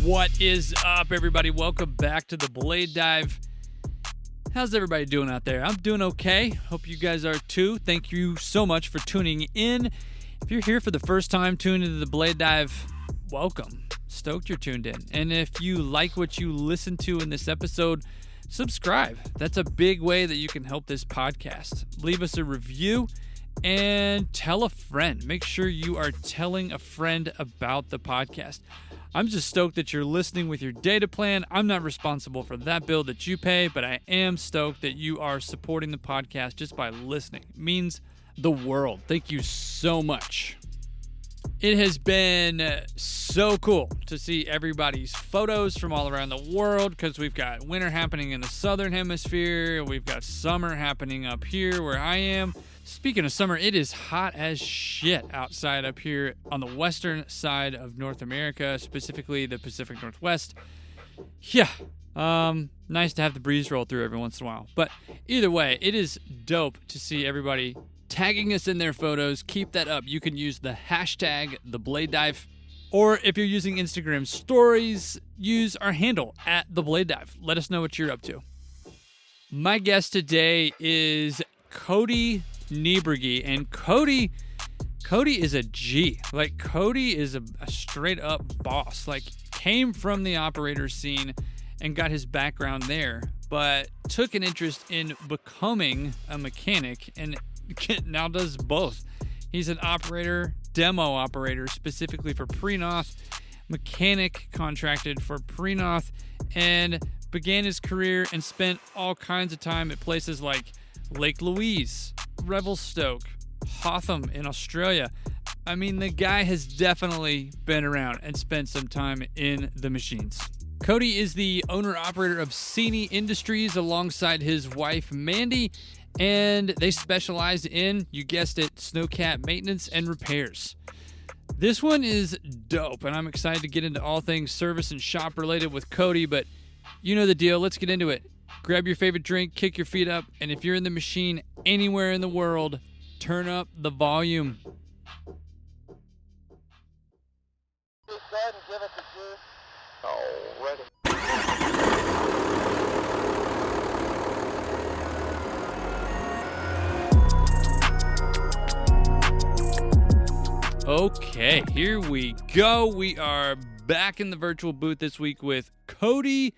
What is up, everybody? Welcome back to the Blade Dive. How's everybody doing out there? I'm doing okay. Hope you guys are too. Thank you so much for tuning in. If you're here for the first time tuning into the Blade Dive, welcome. Stoked you're tuned in. And if you like what you listen to in this episode, subscribe. That's a big way that you can help this podcast. Leave us a review and tell a friend. Make sure you are telling a friend about the podcast. I'm just stoked that you're listening with your data plan. I'm not responsible for that bill that you pay, but I am stoked that you are supporting the podcast just by listening. It means the world. Thank you so much. It has been so cool to see everybody's photos from all around the world because we've got winter happening in the southern hemisphere. We've got summer happening up here where I am. Speaking of summer, it is hot as shit outside up here on the western side of North America, specifically the Pacific Northwest. Yeah, nice to have the breeze roll through every once in a while. But either way, it is dope to see everybody tagging us in their photos. Keep that up. You can use the hashtag #TheBladeDive. Or if you're using Instagram stories, use our handle @TheBladeDive. Let us know what you're up to. My guest today is Cody Niebrugge, and Cody is a G. Like, Cody is a straight up boss. Like, came from the operator scene and got his background there, but took an interest in becoming a mechanic and now does both. He's an operator, demo operator, specifically for Prenoth, mechanic contracted for Prenoth, and began his career and spent all kinds of time at places like Lake Louise, Revelstoke, Hotham in Australia. I mean, the guy has definitely been around and spent some time in the machines. Cody is the owner-operator of Cody Industries alongside his wife, Mandy, and they specialize in, you guessed it, snowcat maintenance and repairs. This one is dope, and I'm excited to get into all things service and shop related with Cody, but you know the deal. Let's get into it. Grab your favorite drink, kick your feet up, and if you're in the machine anywhere in the world, turn up the volume. Go ahead and give it the juice. Already. Okay, here we go. We are back in the virtual booth this week with Cody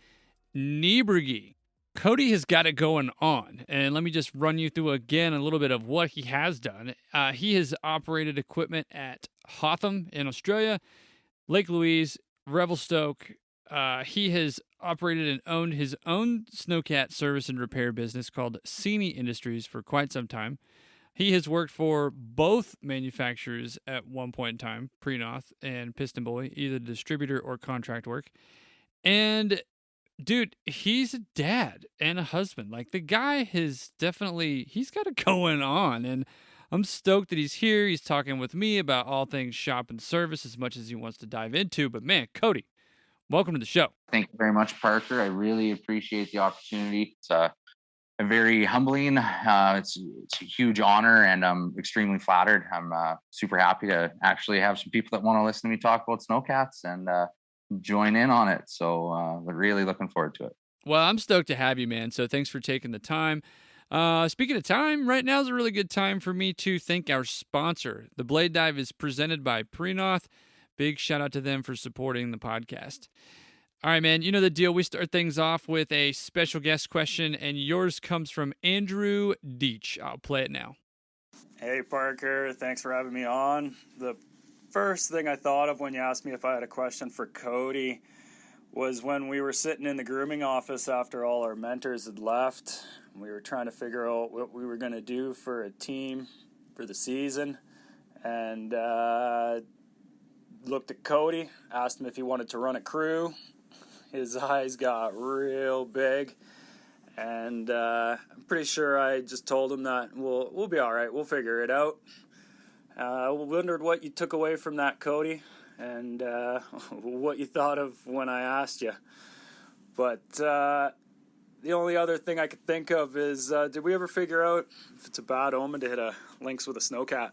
Niebrugge. Cody has got it going on, and let me just run you through again a little bit of what he has done. He has operated equipment at Hotham in Australia, Lake Louise, Revelstoke. He has operated and owned his own snowcat service and repair business called Cody Industries for quite some time. He has worked for both manufacturers at one point in time, Prenoth and Piston Boy, either distributor or contract work. And dude, he's a dad and a husband. Like, the guy he's got it going on. And I'm stoked that he's here. He's talking with me about all things shop and service as much as he wants to dive into. But man, Cody, welcome to the show. Thank you very much, Parker. I really appreciate the opportunity. It's a very humbling. It's a huge honor, and I'm extremely flattered. I'm super happy to actually have some people that want to listen to me talk about snowcats and join in on it. So we're really looking forward to it. Well, I'm stoked to have you, man. So thanks for taking the time. Speaking of time, right now is a really good time for me to thank our sponsor. The Blade Dive is presented by Prenoth. Big shout out to them for supporting the podcast. All right, man, you know the deal. We start things off with a special guest question, and yours comes from Andrew Deach. I'll play it now. Hey, Parker. Thanks for having me on. The first thing I thought of when you asked me if I had a question for Cody was when we were sitting in the grooming office after all our mentors had left. We were trying to figure out what we were going to do for a team for the season, and looked at Cody, asked him if he wanted to run a crew. His eyes got real big, and I'm pretty sure I just told him that we'll be all right. We'll figure it out. I wondered what you took away from that, Cody, and what you thought of when I asked you. But the only other thing I could think of is, did we ever figure out if it's a bad omen to hit a lynx with a snowcat?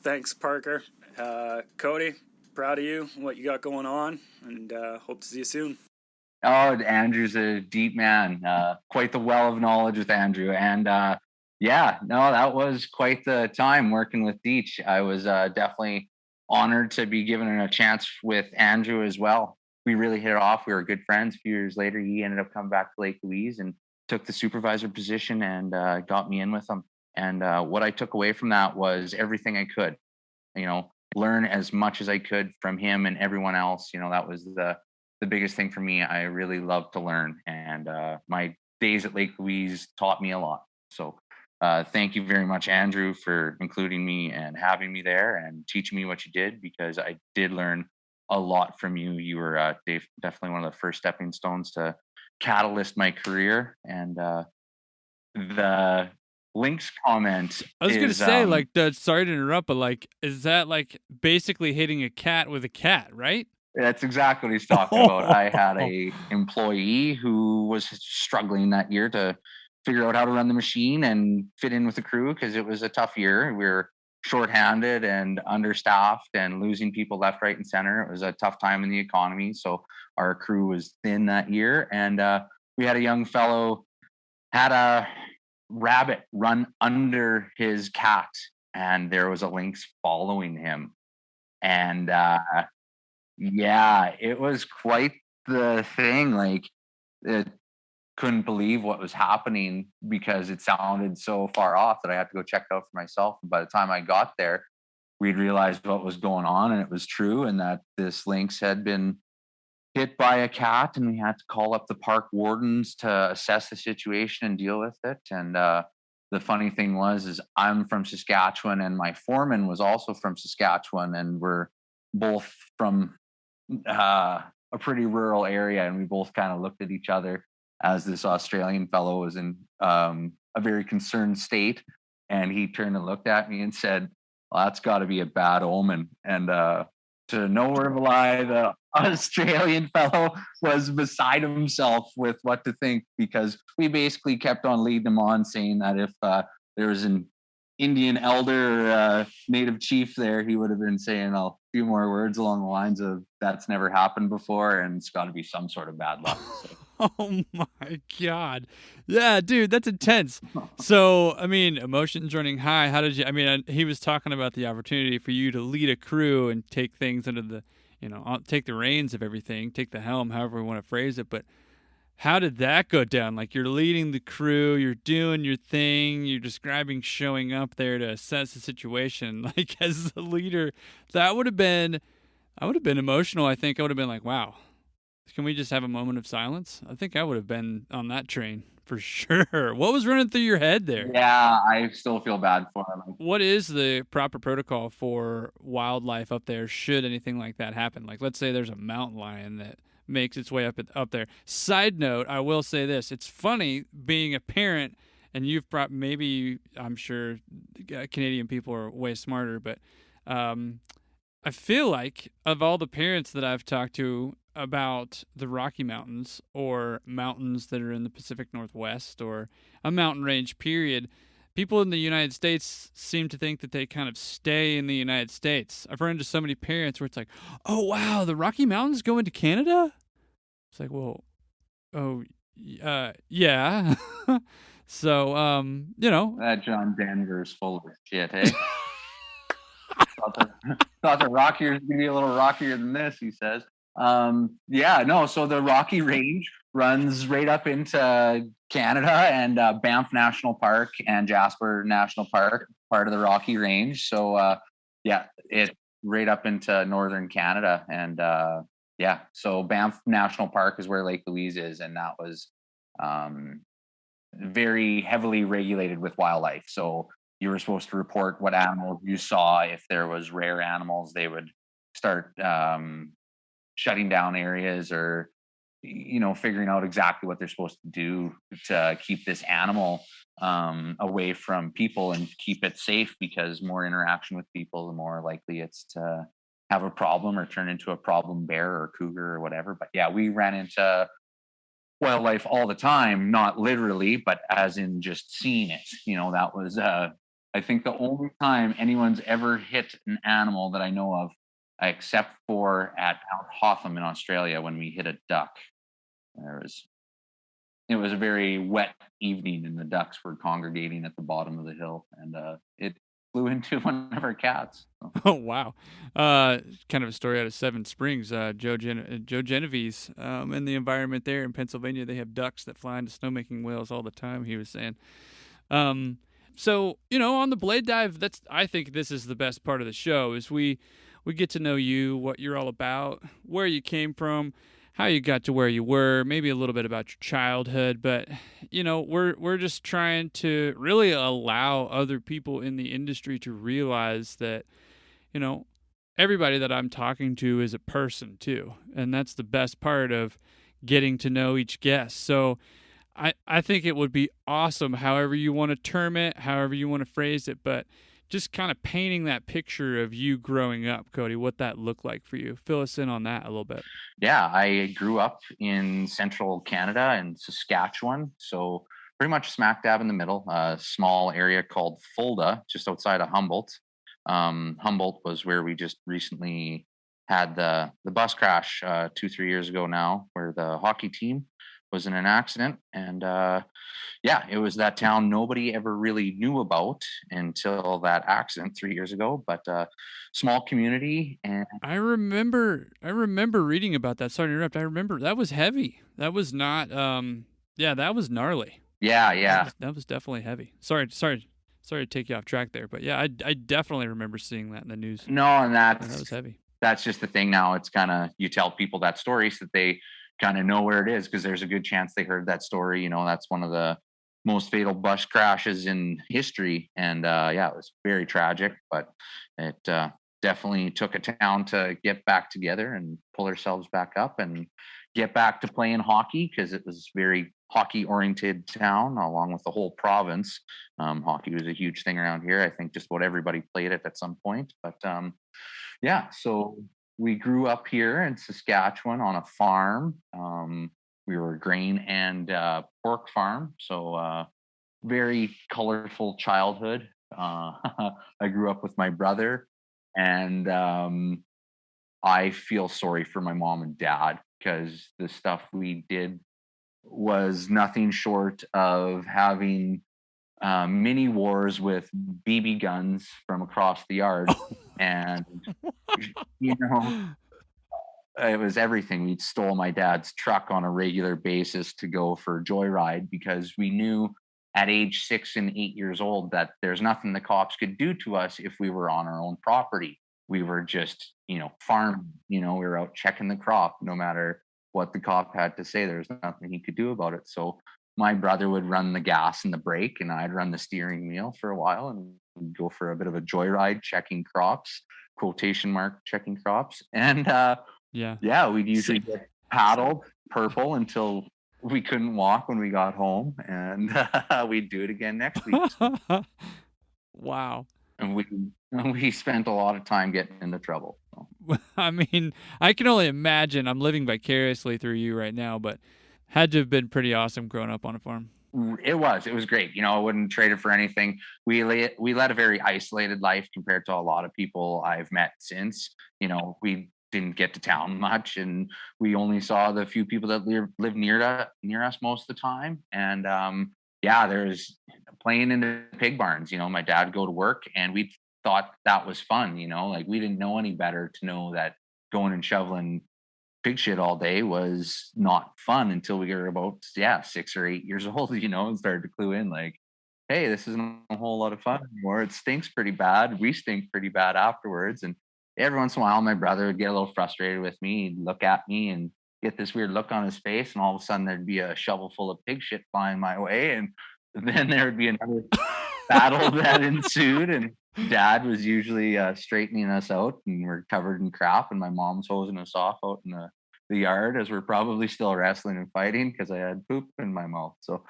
Thanks, Parker. Cody, proud of you, what you got going on, and hope to see you soon. Oh, Andrew's a deep man. Quite the well of knowledge with Andrew. And yeah, no, that was quite the time working with Deech. I was definitely honored to be given a chance with Andrew as well. We really hit it off. We were good friends. A few years later, he ended up coming back to Lake Louise and took the supervisor position and got me in with him. And what I took away from that was everything I could, learn as much as I could from him and everyone else. That was the biggest thing for me. I really love to learn, and my days at Lake Louise taught me a lot. So thank you very much, Andrew, for including me and having me there and teaching me what you did, because I did learn a lot from you. You were definitely one of the first stepping stones to catalyst my career. And the Link's comment, I was gonna say, sorry to interrupt, but is that basically hitting a cat with a cat, right? That's exactly what he's talking about. I had a employee who was struggling that year to figure out how to run the machine and fit in with the crew, because it was a tough year. We were shorthanded and understaffed and losing people left, right, and center. It was a tough time in the economy, so our crew was thin that year. And we had a young fellow had a rabbit run under his cat, and there was a lynx following him. And yeah, it was quite the thing. It couldn't believe what was happening, because it sounded so far off that I had to go check it out for myself. And by the time I got there, we'd realized what was going on, and it was true, and that this lynx had been hit by a cat, and we had to call up the park wardens to assess the situation and deal with it. And the funny thing is I'm from Saskatchewan, and my foreman was also from Saskatchewan, and we're both from a pretty rural area, and we both kind of looked at each other as this Australian fellow was in a very concerned state, and he turned and looked at me and said, "Well, that's got to be a bad omen." And to no word of a lie, the Australian fellow was beside himself with what to think, because we basically kept on leading him on, saying that if there was an Indian elder or native chief there, he would have been saying a few more words along the lines of, "That's never happened before, and it's got to be some sort of bad luck." So. Oh my God. Yeah, dude, that's intense. So, emotions running high. How did you, he was talking about the opportunity for you to lead a crew and take things under the, take the reins of everything, take the helm, however we want to phrase it. But how did that go down? You're leading the crew, you're doing your thing, you're describing showing up there to assess the situation. As the leader, I would have been emotional. I think I would have been like, wow. Can we just have a moment of silence? I think I would have been on that train for sure. What was running through your head there? Yeah, I still feel bad for him. What is the proper protocol for wildlife up there should anything like that happen? Let's say there's a mountain lion that makes its way up there. Side note, I will say this. It's funny being a parent, and you've brought, I'm sure Canadian people are way smarter, but I feel like of all the parents that I've talked to about the Rocky Mountains or mountains that are in the Pacific Northwest or a mountain range period, people in the United States seem to think that they kind of stay in the United States. I've run into so many parents where it's like, "Oh, wow, the Rocky Mountains go into Canada?" It's like, well, yeah. So, That John Denver's full of shit, hey? thought the Rocky was going to be a little rockier than this, he says. So the Rocky Range runs right up into Canada, and Banff National Park and Jasper National Park, part of the Rocky Range. So it's right up into northern Canada. And so Banff National Park is where Lake Louise is, and that was very heavily regulated with wildlife. So you were supposed to report what animals you saw. If there was rare animals, they would start shutting down areas, or figuring out exactly what they're supposed to do to keep this animal away from people and keep it safe, because more interaction with people, the more likely it's to have a problem or turn into a problem bear or cougar or whatever. But yeah, we ran into wildlife all the time, not literally, but as in just seeing it. That was I think the only time anyone's ever hit an animal that I know of except for at Mount Hotham in Australia when we hit a duck. It was a very wet evening, and the ducks were congregating at the bottom of the hill, and it flew into one of our cats. So. Oh wow, kind of a story out of Seven Springs. Joe Genovese, in the environment there in Pennsylvania, they have ducks that fly into snowmaking whales all the time. He was saying. So on the Blade Dive, I think this is the best part of the show is we get to know you, what you're all about, where you came from, how you got to where you were, maybe a little bit about your childhood, but we're just trying to really allow other people in the industry to realize that everybody that I'm talking to is a person too, and that's the best part of getting to know each guest. So I think it would be awesome, however you want to term it, however you want to phrase it, but just kind of painting that picture of you growing up, Cody, what that looked like for you. Fill us in on that a little bit. Yeah, I grew up in central Canada in Saskatchewan, so pretty much smack dab in the middle, a small area called Fulda, just outside of Humboldt. Humboldt was where we just recently had the bus crash 2-3 years ago now, where the hockey team was in an accident, and it was that town nobody ever really knew about until that accident 3 years ago. But small community, and I remember reading about that. Sorry to interrupt. I remember that was heavy. That was not. That was gnarly. Yeah. That was definitely heavy. Sorry to take you off track there, but yeah, I definitely remember seeing that in the news. No, and that was heavy. That's just the thing now. It's kind of, you tell people that story so that they kind of know where it is, because there's a good chance they heard that story. That's one of the most fatal bus crashes in history, and it was very tragic, but it definitely took a town to get back together and pull ourselves back up and get back to playing hockey, because it was very hockey oriented town along with the whole province. Hockey was a huge thing around here. I think just about everybody played it at some point, but so we grew up here in Saskatchewan on a farm. We were a grain and pork farm, so very colorful childhood. I grew up with my brother, and I feel sorry for my mom and dad, because the stuff we did was nothing short of having mini wars with BB guns from across the yard. And it was everything. We'd stole my dad's truck on a regular basis to go for joyride, because we knew at age 6 and 8 years old that there's nothing the cops could do to us if we were on our own property. We were just, farming, we were out checking the crop. No matter what the cop had to say, there's nothing he could do about it. So my brother would run the gas and the brake, and I'd run the steering wheel for a while, and we'd go for a bit of a joyride checking crops, quotation mark checking crops. And we'd usually get paddled purple until we couldn't walk when we got home, and we'd do it again next week. Wow. And we spent a lot of time getting into trouble. So. I mean, I can only imagine. I'm living vicariously through you right now, but had to have been pretty awesome growing up on a farm. It was great. I wouldn't trade it for anything. We led a very isolated life compared to a lot of people I've met since. We didn't get to town much, and we only saw the few people that live near us most of the time. And there's playing in the pig barns. My dad would go to work, and we thought that was fun. We didn't know any better to know that going and shoveling pig shit all day was not fun until we were about 6 or 8 years old, and started to clue in, like, hey, this isn't a whole lot of fun anymore. It stinks pretty bad. We stink pretty bad afterwards. And every once in a while, my brother would get a little frustrated with me. He'd look at me and get this weird look on his face, and all of a sudden there'd be a shovel full of pig shit flying my way, and then there would be another battle that ensued, and Dad was usually straightening us out, and we're covered in crap, and my mom's hosing us off out in the yard as we're probably still wrestling and fighting because I had poop in my mouth. So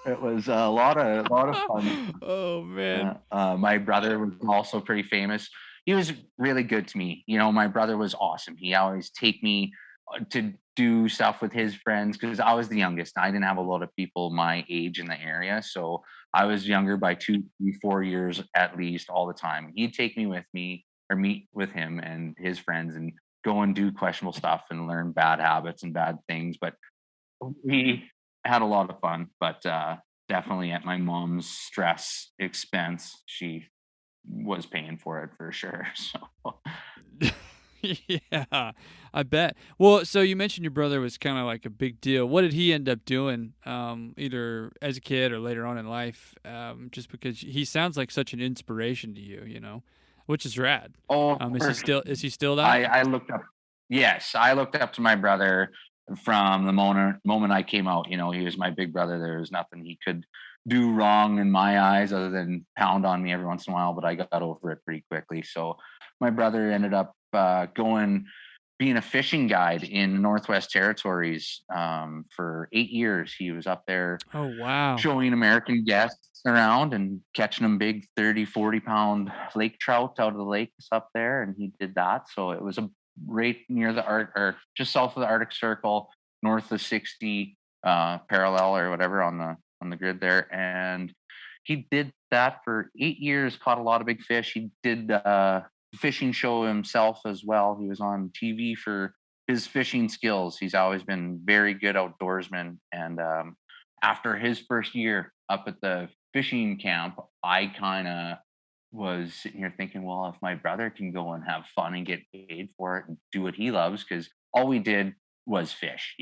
it was a lot of fun. Oh man! My brother was also pretty famous. He was really good to me. My brother was awesome. He always take me to do stuff with his friends because I was the youngest. I didn't have a lot of people my age in the area. So I was younger by 2, 3, 4 years at least all the time. He'd take me with me or meet with him and his friends and go and do questionable stuff and learn bad habits and bad things. But we had a lot of fun, but definitely at my mom's stress expense. She was paying for it for sure. So Yeah, I bet. Well, so you mentioned your brother was kind of like a big deal. What did he end up doing, either as a kid or later on in life? Just because he sounds like such an inspiration to you, which is rad. oh, Is he still that? I looked up. Yes, I looked up to my brother from the moment I came out. He was my big brother. There was nothing he could do wrong in my eyes other than pound on me every once in a while, but I got over it pretty quickly. So my brother ended up being a fishing guide in Northwest Territories for 8 years. He was up there Oh, wow. showing American guests around and catching them big 30, 40-pound lake trout out of the lakes up there. And he did that. So it was right near or just south of the Arctic Circle, north of 60 parallel or whatever on the grid there. And he did that for 8 years, caught a lot of big fish. He did fishing show himself as well. He was on TV for his fishing skills. He's always been very good outdoorsman. And after his first year up at the fishing camp, I kind of was sitting here thinking, well, if my brother can go and have fun and get paid for it and do what he loves, because all we did was fish,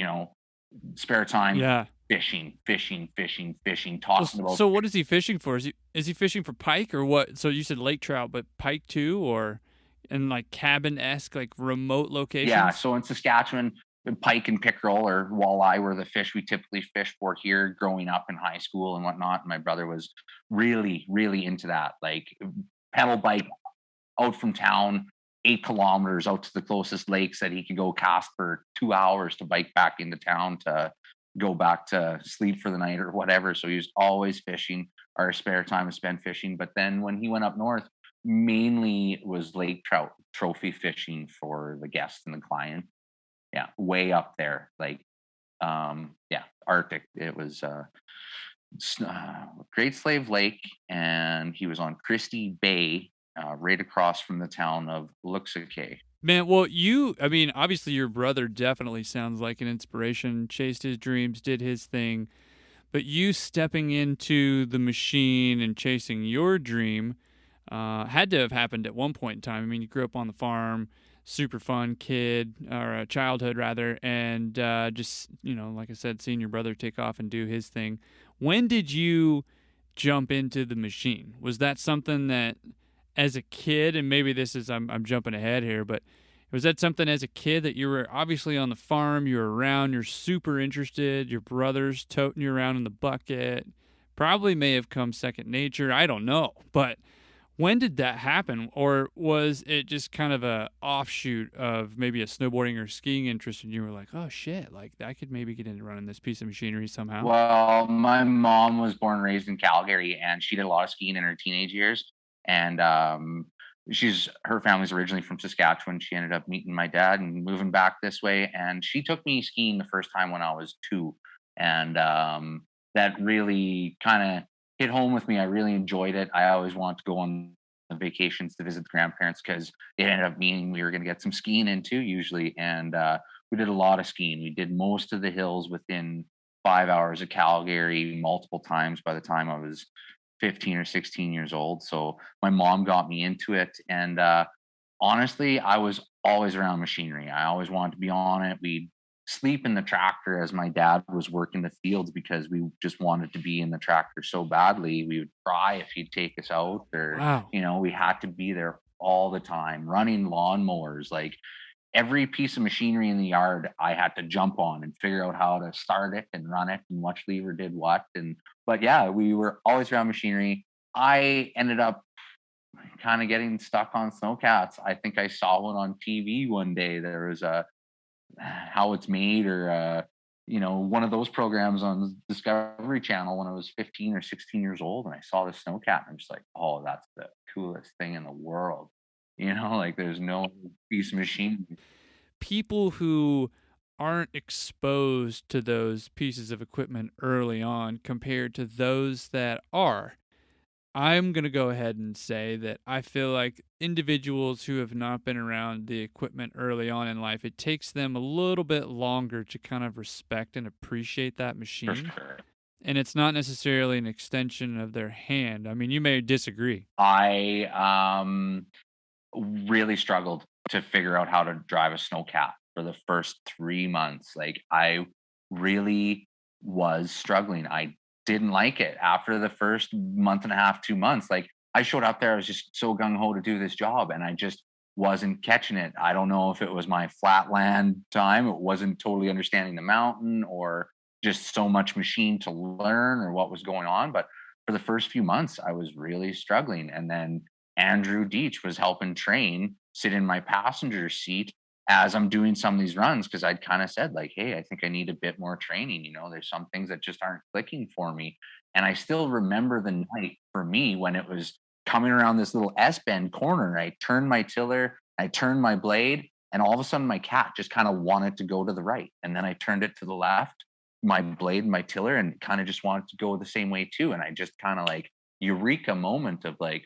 spare time, Yeah. fishing, talking about. So what is he fishing for? Is he fishing for pike or what? So you said lake trout, but pike too, or in like cabin-esque, like remote locations? Yeah, so in Saskatchewan, the pike and pickerel or walleye were the fish we typically fished for here growing up in high school and whatnot. And my brother was really, really into that. Like pedal bike out from town, 8 kilometers out to the closest lakes that he could go cast for 2 hours to bike back into town to go back to sleep for the night or whatever. So he was always fishing. Our spare time was spent fishing. But then when he went up north, mainly it was lake trout trophy fishing for the guests and the client. Yeah, way up there. Like, Arctic. It was Great Slave Lake, and he was on Christie Bay, right across from the town of Luxake. Man, well, obviously your brother definitely sounds like an inspiration, chased his dreams, did his thing, but you stepping into the machine and chasing your dream had to have happened at one point in time. I mean, you grew up on the farm, super fun childhood rather, and just, like I said, seeing your brother take off and do his thing. When did you jump into the machine? Was that something that as a kid, and maybe this is, I'm jumping ahead here, but was that something as a kid that you were obviously on the farm, you were around, you're super interested, your brother's toting you around in the bucket, probably may have come second nature, I don't know, but when did that happen? Or was it just kind of a offshoot of maybe a snowboarding or skiing interest and you were like, oh shit, like I could maybe get into running this piece of machinery somehow? Well, my mom was born and raised in Calgary and she did a lot of skiing in her teenage years. And her family's originally from Saskatchewan. She ended up meeting my dad and moving back this way. And she took me skiing the first time when I was 2. And that really kind of hit home with me. I really enjoyed it. I always wanted to go on the vacations to visit the grandparents because it ended up meaning we were going to get some skiing in too, usually. And we did a lot of skiing. We did most of the hills within 5 hours of Calgary multiple times by the time I was 15 or 16 years old. So my mom got me into it. And honestly, I was always around machinery. I always wanted to be on it. We'd sleep in the tractor as my dad was working the fields because we just wanted to be in the tractor so badly. We would cry if he'd take us out or, Wow. We had to be there all the time, running lawnmowers, like every piece of machinery in the yard, I had to jump on and figure out how to start it and run it and which lever did what. But yeah, we were always around machinery. I ended up kind of getting stuck on snowcats. I think I saw one on TV one day. There was a how it's made or one of those programs on Discovery Channel when I was 15 or 16 years old, and I saw the snowcat and I'm just like, oh, that's the coolest thing in the world. Like there's no piece of machine. People who aren't exposed to those pieces of equipment early on compared to those that are. I'm going to go ahead and say that I feel like individuals who have not been around the equipment early on in life, it takes them a little bit longer to kind of respect and appreciate that machine. For sure. And it's not necessarily an extension of their hand. I mean, you may disagree. I really struggled to figure out how to drive a snowcat for the first 3 months. Like, I really was struggling. I didn't like it after the first month and a half, 2 months. Like, I showed up there, I was just so gung ho to do this job, and I just wasn't catching it. I don't know if it was my flatland time, it wasn't totally understanding the mountain, or just so much machine to learn, or what was going on. But for the first few months, I was really struggling. And then Andrew Deach was helping train, sit in my passenger seat as I'm doing some of these runs, because I'd kind of said, like, hey, I think I need a bit more training. There's some things that just aren't clicking for me. And I still remember the night for me when it was coming around this little S bend corner. I turned my tiller, I turned my blade, and all of a sudden my cat just kind of wanted to go to the right. And then I turned it to the left, my blade and my tiller, and kind of just wanted to go the same way too. And I just kind of like eureka moment of like,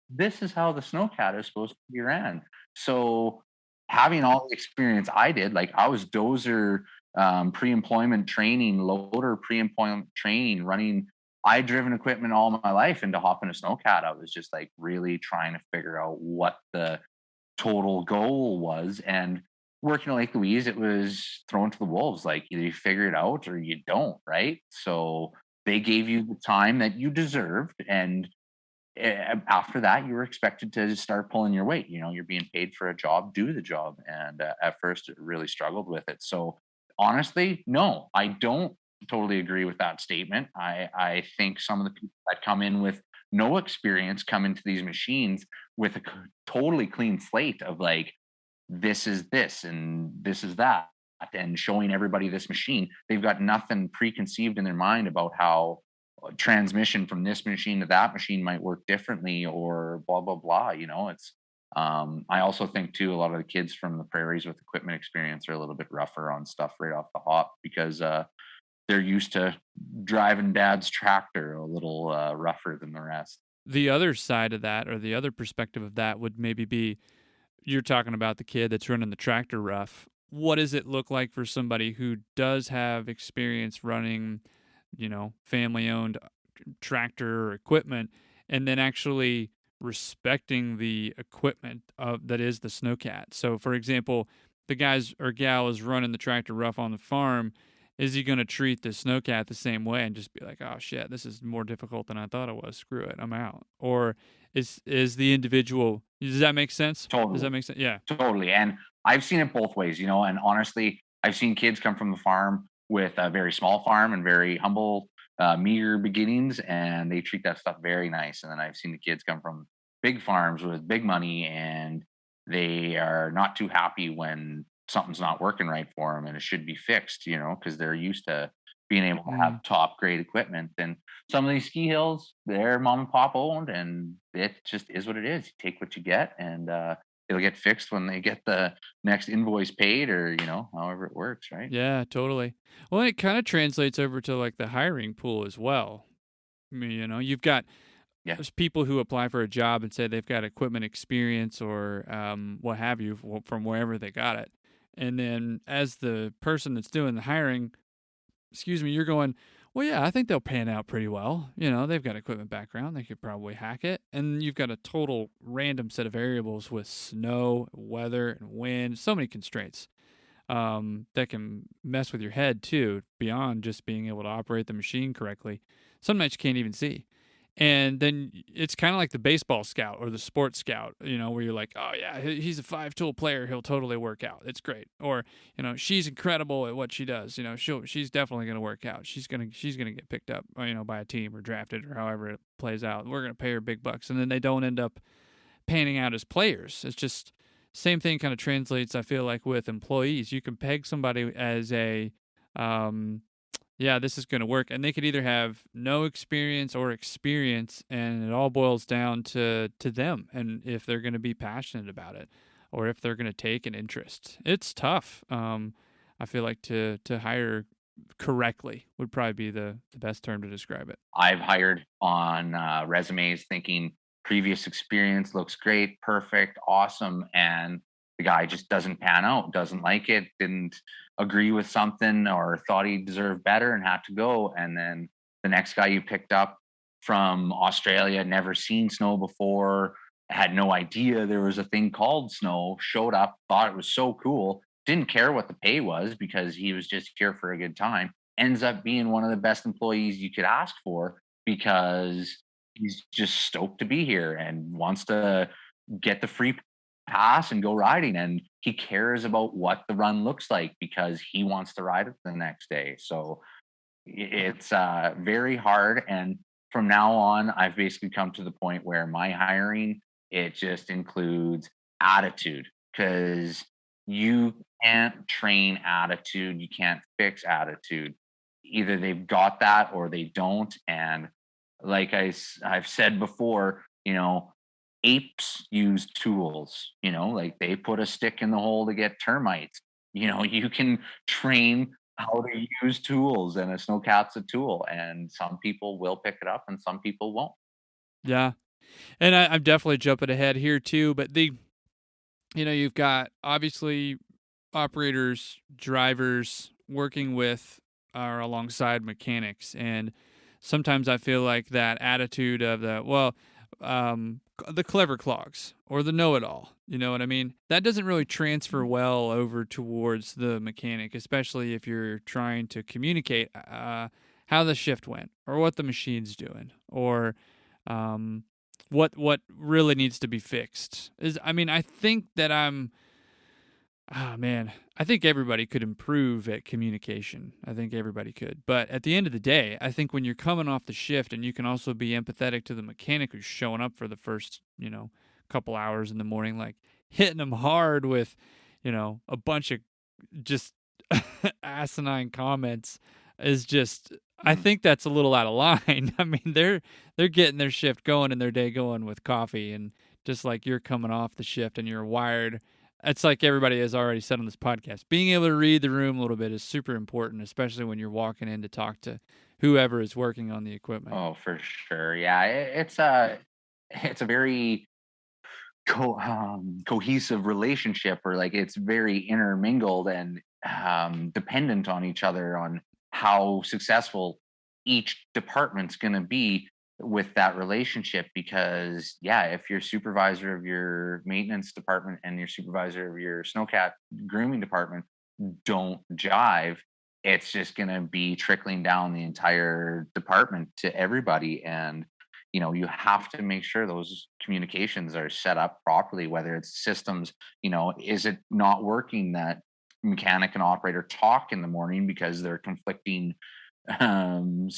this is how the snowcat is supposed to be ran. So having all the experience I did, like, I was dozer pre-employment training, loader pre-employment training, running driven equipment all my life, and to hop in a snowcat, I was just like really trying to figure out what the total goal was. And working at Lake Louise, it was thrown to the wolves. Like, either you figure it out or you don't, right? So they gave you the time that you deserved, and after that, you were expected to start pulling your weight. You're being paid for a job, do the job. And at first, it really struggled with it. So honestly, no, I don't totally agree with that statement. I think some of the people that come in with no experience come into these machines with a totally clean slate of like, this is this and this is that, and showing everybody this machine. They've got nothing preconceived in their mind about how transmission from this machine to that machine might work differently, or blah blah blah. It's I also think too, a lot of the kids from the prairies with equipment experience are a little bit rougher on stuff right off the hop, because they're used to driving dad's tractor a little rougher than the rest. The other side of that, or the other perspective of that, would maybe be, you're talking about the kid that's running the tractor rough. What does it look like for somebody who does have experience running, family-owned tractor or equipment, and then actually respecting the equipment that is the snowcat? So, for example, the guys or gal is running the tractor rough on the farm. Is he going to treat the snowcat the same way and just be like, oh shit, this is more difficult than I thought it was, screw it, I'm out? Or is the individual, does that make sense? Totally. Does that make sense? Yeah. Totally. And I've seen it both ways, and honestly, I've seen kids come from the farm with a very small farm and very humble, meager beginnings, and they treat that stuff very nice. And then I've seen the kids come from big farms with big money, and they are not too happy when something's not working right for them and it should be fixed, because they're used to being able to have top grade equipment. And some of these ski hills, they're mom and pop owned, and it just is what it is. You take what you get, and it'll get fixed when they get the next invoice paid, or however it works, right? Yeah, totally. Well, it kind of translates over to like the hiring pool as well. I mean, you've got there's people who apply for a job and say they've got equipment experience or what have you from wherever they got it. And then as the person that's doing the hiring, you're going, well, yeah, I think they'll pan out pretty well. They've got equipment background. They could probably hack it. And you've got a total random set of variables with snow, weather, and wind, so many constraints that can mess with your head too, beyond just being able to operate the machine correctly. Some nights you can't even see. And then it's kind of like the baseball scout or the sports scout, where you're like, oh yeah, he's a 5-tool player. He'll totally work out. It's great. Or, she's incredible at what she does. She's definitely going to work out. She's going to get picked up, by a team or drafted or however it plays out. We're going to pay her big bucks. And then they don't end up panning out as players. It's just same thing kind of translates, I feel like, with employees. You can peg somebody as a, this is going to work. And they could either have no experience or experience, and it all boils down to them and if they're going to be passionate about it. or if they're going to take an interest. It's tough. I feel like to hire correctly would probably be the best term to describe it. I've hired on resumes thinking previous experience looks great, perfect, awesome, and the guy just doesn't pan out, doesn't like it, didn't agree with something, or thought he deserved better and had to go. And then the next guy you picked up from Australia, never seen snow before, had no idea there was a thing called snow, showed up, thought it was so cool, didn't care what the pay was because he was just here for a good time, ends up being one of the best employees you could ask for because he's just stoked to be here and wants to get the free pass and go riding, and he cares about what the run looks like because he wants to ride it the next day. So it's very hard, and from now on I've basically come to the point where my hiring, it just includes attitude, because you can't train attitude, you can't fix attitude. Either they've got that or they don't. And like I've said before, apes use tools, like they put a stick in the hole to get termites. You can train how to use tools, and a snowcat's a tool, and some people will pick it up and some people won't. Yeah. And I'm definitely jumping ahead here too, but you've got obviously operators, drivers working with or alongside mechanics. And sometimes I feel like that attitude of the clever clogs or the know-it-all, you know what I mean? That doesn't really transfer well over towards the mechanic, especially if you're trying to communicate how the shift went or what the machine's doing, or what really needs to be fixed. I think that I think everybody could improve at communication. I think everybody could. But at the end of the day, I think when you're coming off the shift and you can also be empathetic to the mechanic who's showing up for the first, couple hours in the morning, like hitting them hard with, a bunch of just asinine comments is just, I think that's a little out of line. I mean, they're getting their shift going and their day going with coffee, and just like you're coming off the shift and you're wired. It's like everybody has already said on this podcast, being able to read the room a little bit is super important, especially when you're walking in to talk to whoever is working on the equipment. Oh, for sure. Yeah, it's a very cohesive relationship, or like it's very intermingled and dependent on each other on how successful each department's going to be with that relationship. Because if your supervisor of your maintenance department and your supervisor of your snowcat grooming department don't jive, it's just going to be trickling down the entire department to everybody. And you have to make sure those communications are set up properly, whether it's systems. Is it not working that mechanic and operator talk in the morning because they're conflicting part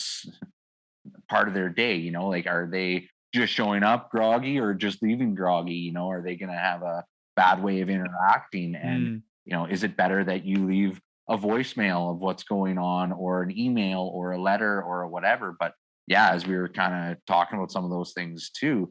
of their day? Like, are they just showing up groggy or just leaving groggy? Are they going to have a bad way of interacting? And is it better that you leave a voicemail of what's going on, or an email or a letter or whatever? But as we were kind of talking about some of those things too,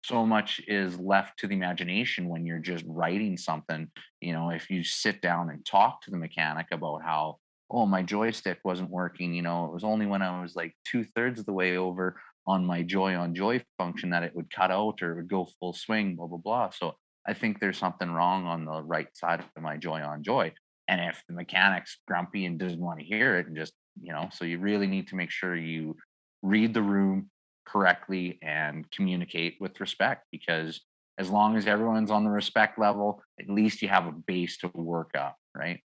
so much is left to the imagination when you're just writing something. If you sit down and talk to the mechanic about how, oh, my joystick wasn't working, it was only when I was like 2/3 of the way over on my joy on joy function that it would cut out or it would go full swing, blah, blah, blah. So I think there's something wrong on the right side of my joy on joy. And if the mechanic's grumpy and doesn't want to hear it, and just, so you really need to make sure you read the room correctly and communicate with respect, because as long as everyone's on the respect level, at least you have a base to work up, right?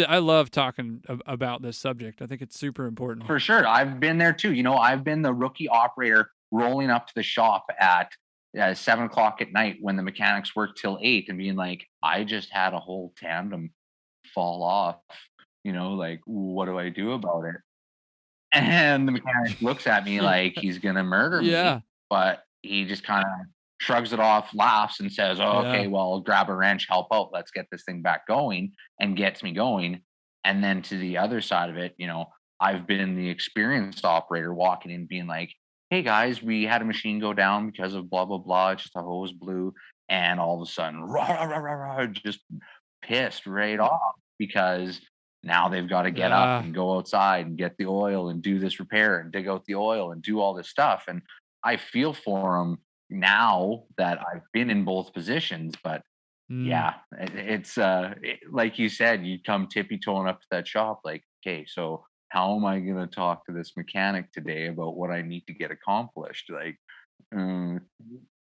I love talking about this subject. I think it's super important. For sure. I've been there too. I've been the rookie operator rolling up to the shop at 7:00 at night when the mechanics work till 8, and being like, I just had a whole tandem fall off. Like, what do I do about it? And the mechanic looks at me like he's gonna murder me, but he just kind of shrugs it off, laughs, and says, "Oh, okay, well, grab a wrench, help out, let's get this thing back going," and gets me going. And then to the other side of it, I've been the experienced operator walking in being like, "Hey guys, we had a machine go down because of blah blah blah, just a hose blew. and all of a sudden, rah, rah, rah, rah, just pissed right off because now they've got to get up and go outside and get the oil and do this repair and dig out the oil and do all this stuff. And I feel for them now that I've been in both positions, but yeah, it's like you said, you come tippy toeing up to that shop, like, okay, so how am I going to talk to this mechanic today about what I need to get accomplished? Like,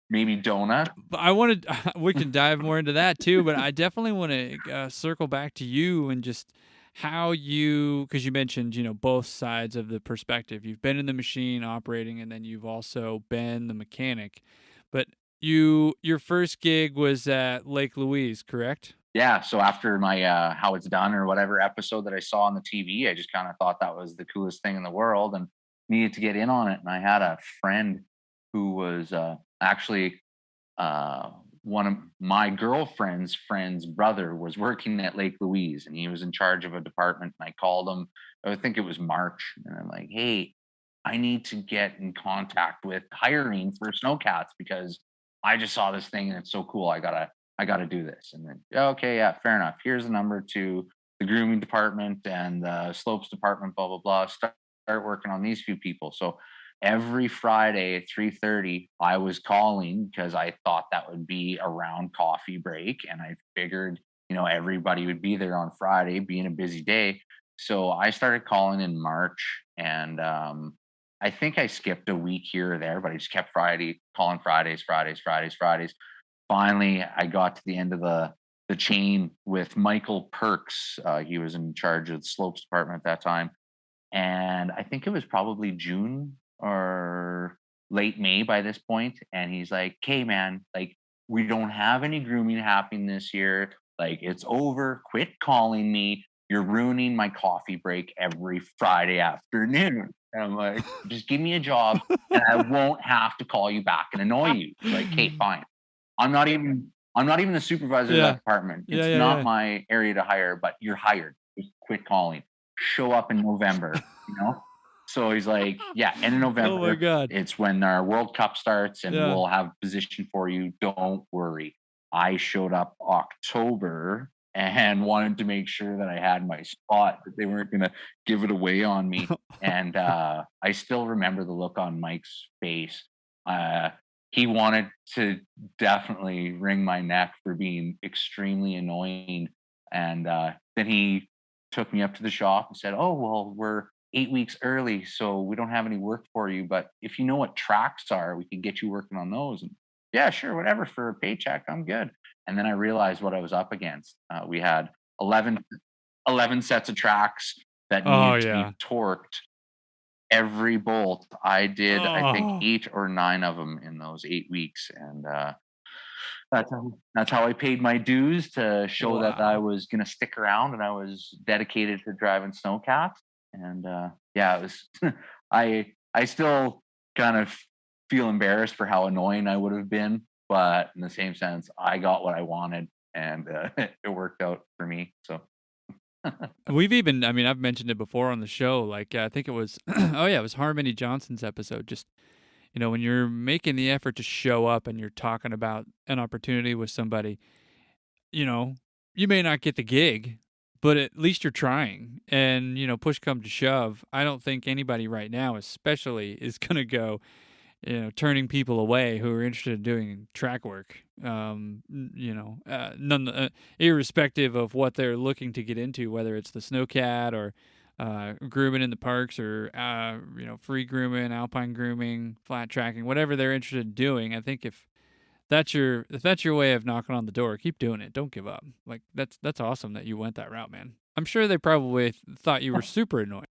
maybe donut. But I wanted, we can dive more into that too, but I definitely want to circle back to you and just how you, because you mentioned, both sides of the perspective. You've been in the machine operating, and then you've also been the mechanic. But your first gig was at Lake Louise, correct? Yeah. So after my How It's Done or whatever episode that I saw on the TV, I just kind of thought that was the coolest thing in the world and needed to get in on it. And I had a friend who was actually one of my girlfriend's friend's brother was working at Lake Louise, and he was in charge of a department. And I called him, I think it was March, and I'm like, hey, I need to get in contact with hiring for snowcats because I just saw this thing and it's so cool. I gotta do this. And then, okay, yeah, fair enough. Here's the number to the grooming department and the slopes department, blah, blah, blah. Start working on these few people. So every Friday at 3:30, I was calling because I thought that would be around coffee break. And I figured, everybody would be there on Friday, being a busy day. So I started calling in March, and I think I skipped a week here or there, but I just kept calling Fridays. Finally, I got to the end of the chain with Michael Perks. He was in charge of the slopes department at that time. And I think it was probably June or late May by this point. And he's like, "Okay, man, like, we don't have any grooming happening this year. Like, it's over. Quit calling me. You're ruining my coffee break every Friday afternoon." And I'm like, "Just give me a job and I won't have to call you back and annoy you." Like, "Okay, fine. I'm not even the supervisor of that department. It's not my area to hire, but you're hired. Just quit calling. Show up in November, So he's like, "Yeah, end of November. Oh my God. It's when our World Cup starts and we'll have a position for you. Don't worry." I showed up October and wanted to make sure that I had my spot, that they weren't going to give it away on me. And I still remember the look on Mike's face. He wanted to definitely wring my neck for being extremely annoying. And then he took me up to the shop and said, "Oh, well, we're 8 weeks early, so we don't have any work for you. But if you know what tracks are, we can get you working on those." And yeah, sure, whatever, for a paycheck, I'm good. And then I realized what I was up against. We had 11 sets of tracks that needed to be torqued. Every bolt, I did, I think 8 or 9 of them in those 8 weeks. And that's how I paid my dues, to show that I was going to stick around and I was dedicated to driving snowcats. And yeah, it was, I still kind of feel embarrassed for how annoying I would have been, but in the same sense, I got what I wanted, and it worked out for me. So I've mentioned it before on the show. Like, I think it was, it was Harmony Johnson's episode. Just, when you're making the effort to show up and you're talking about an opportunity with somebody, you may not get the gig, but at least you're trying. And, push come to shove, I don't think anybody right now especially is going to go, turning people away who are interested in doing track work, irrespective of what they're looking to get into, whether it's the snowcat or grooming in the parks, or free grooming, alpine grooming, flat tracking, whatever they're interested in doing. I think if that's your way of knocking on the door, keep doing it. Don't give up. Like, that's awesome that you went that route, man. I'm sure they probably thought you were super annoying.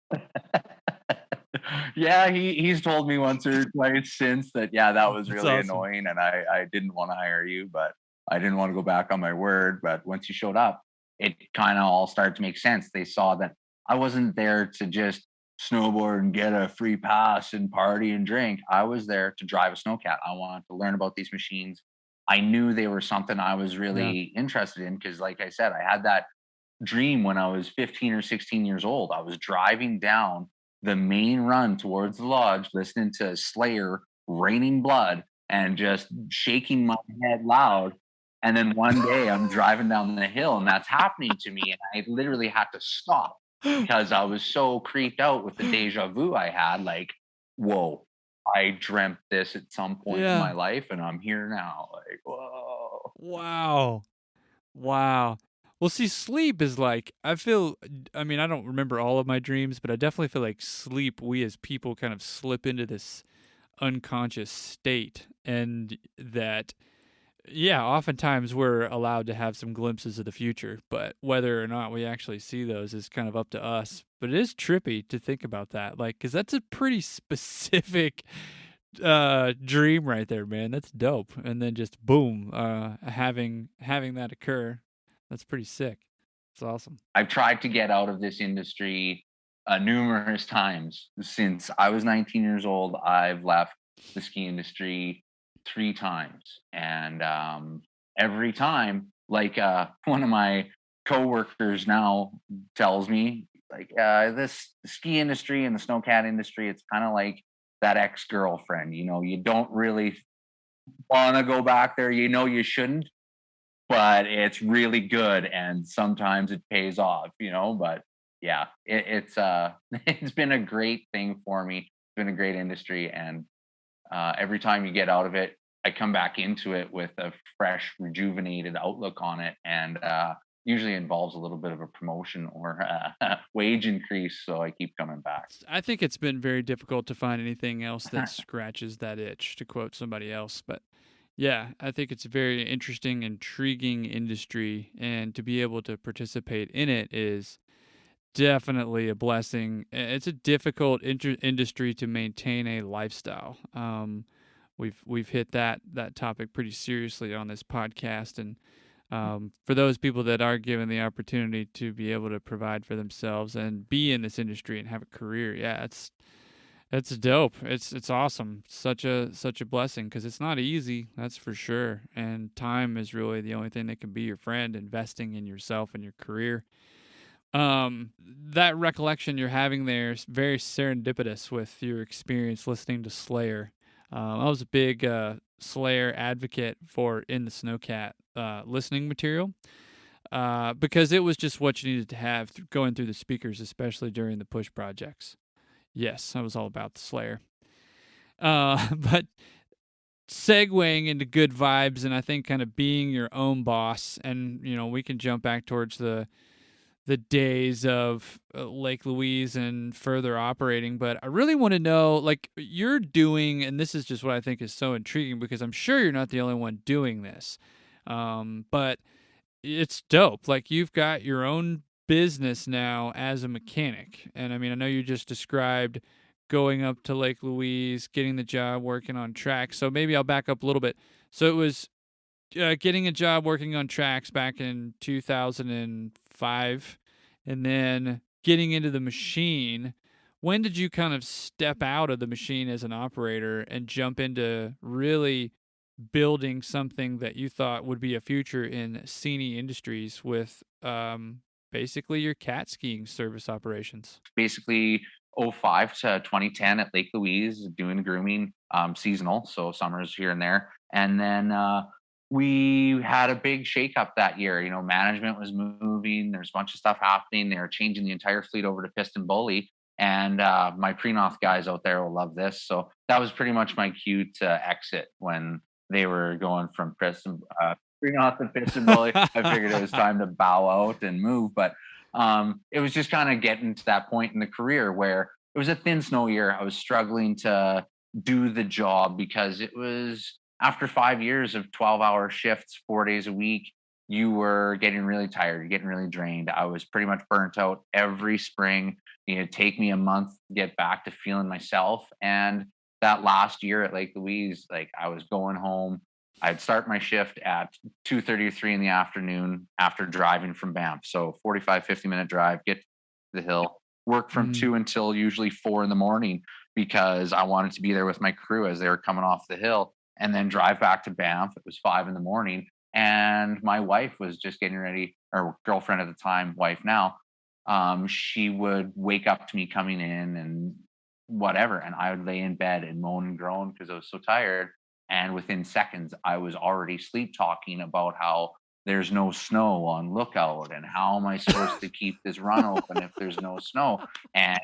Yeah, he's told me once or twice since that, that was really annoying, and I didn't want to hire you, but I didn't want to go back on my word. But once you showed up, it kind of all started to make sense. They saw that I wasn't there to just snowboard and get a free pass and party and drink. I was there to drive a snowcat. I wanted to learn about these machines. I knew they were something I was really interested in, because, like I said, I had that dream when I was 15 or 16 years old. I was driving down the main run towards the lodge, listening to Slayer, Raining Blood, and just shaking my head loud And then one day I'm driving down the hill and that's happening to me. And I literally had to stop because I was so creeped out with the deja vu I had. Like, whoa, I dreamt this at some point in my Yeah. life and I'm here now. Like, whoa. Wow. Wow. Well, see, sleep is like, I mean, I don't remember all of my dreams, but I definitely feel like sleep, we as people kind of slip into this unconscious state. And that, yeah, oftentimes we're allowed to have some glimpses of the future, but whether or not we actually see those is kind of up to us. But it is trippy to think about that, like, because that's a pretty specific dream right there, man. That's dope. And then just boom, having that occur, that's pretty sick. It's awesome. I've tried to get out of this industry numerous times since I was 19 years old. I've left the ski industry 3 times, and every time, like one of my coworkers now tells me, like this the ski industry and the snowcat industry, it's kind of like that ex-girlfriend. You don't really want to go back there. You shouldn't, but it's really good and sometimes it pays off. But yeah, it's it's been a great thing for me. It's been a great industry, and every time you get out of it, I come back into it with a fresh, rejuvenated outlook on it, and usually involves a little bit of a promotion or wage increase, so I keep coming back. I think it's been very difficult to find anything else that scratches that itch, to quote somebody else. But yeah, I think it's a very interesting, intriguing industry, and to be able to participate in it is definitely a blessing. It's a difficult industry to maintain a lifestyle. We've hit that topic pretty seriously on this podcast, and for those people that are given the opportunity to be able to provide for themselves and be in this industry and have a career, yeah, it's dope. It's awesome. Such a blessing, because it's not easy, that's for sure. And time is really the only thing that can be your friend. Investing in yourself and your career. That recollection you're having there is very serendipitous with your experience listening to Slayer. I was a big Slayer advocate for In the Snowcat listening material, because it was just what you needed to have going through the speakers, especially during the push projects. Yes, I was all about the Slayer. But segueing into good vibes, and I think kind of being your own boss, and we can jump back towards the days of Lake Louise and further operating. But I really want to know, like, you're doing, and this is just what I think is so intriguing, because I'm sure you're not the only one doing this. But it's dope. Like, you've got your own business now as a mechanic. And I mean, I know you just described going up to Lake Louise, getting the job working on tracks. So maybe I'll back up a little bit. So it was getting a job working on tracks back in 2005, and then getting into the machine. When did you kind of step out of the machine as an operator and jump into really building something that you thought would be a future in scenic industries with basically your cat skiing service operations? Basically, '05 to 2010 at Lake Louise, doing grooming, seasonal, so summers here and there. And then we had a big shakeup that year. Management was moving. There's a bunch of stuff happening. They were changing the entire fleet over to piston bully. And my pre-Noth guys out there will love this. So that was pretty much my cue to exit when they were going from pre-Noth to piston bully. I figured it was time to bow out and move. But it was just kind of getting to that point in the career where it was a thin snow year. I was struggling to do the job because it was after 5 years of 12-hour shifts, 4 days a week, you were getting really tired, you're getting really drained. I was pretty much burnt out every spring. It'd take me a month to get back to feeling myself. And that last year at Lake Louise, like, I was going home. I'd start my shift at 2:30 or 3 in the afternoon after driving from Banff. So 45, 50-minute drive, get to the hill, work from 2 until usually 4 in the morning, because I wanted to be there with my crew as they were coming off the hill, and then drive back to Banff. It was 5 in the morning. And my wife was just getting ready, or girlfriend at the time, wife now. She would wake up to me coming in and whatever. And I would lay in bed and moan and groan because I was so tired. And within seconds, I was already sleep talking about how there's no snow on lookout and how am I supposed to keep this run open if there's no snow. And,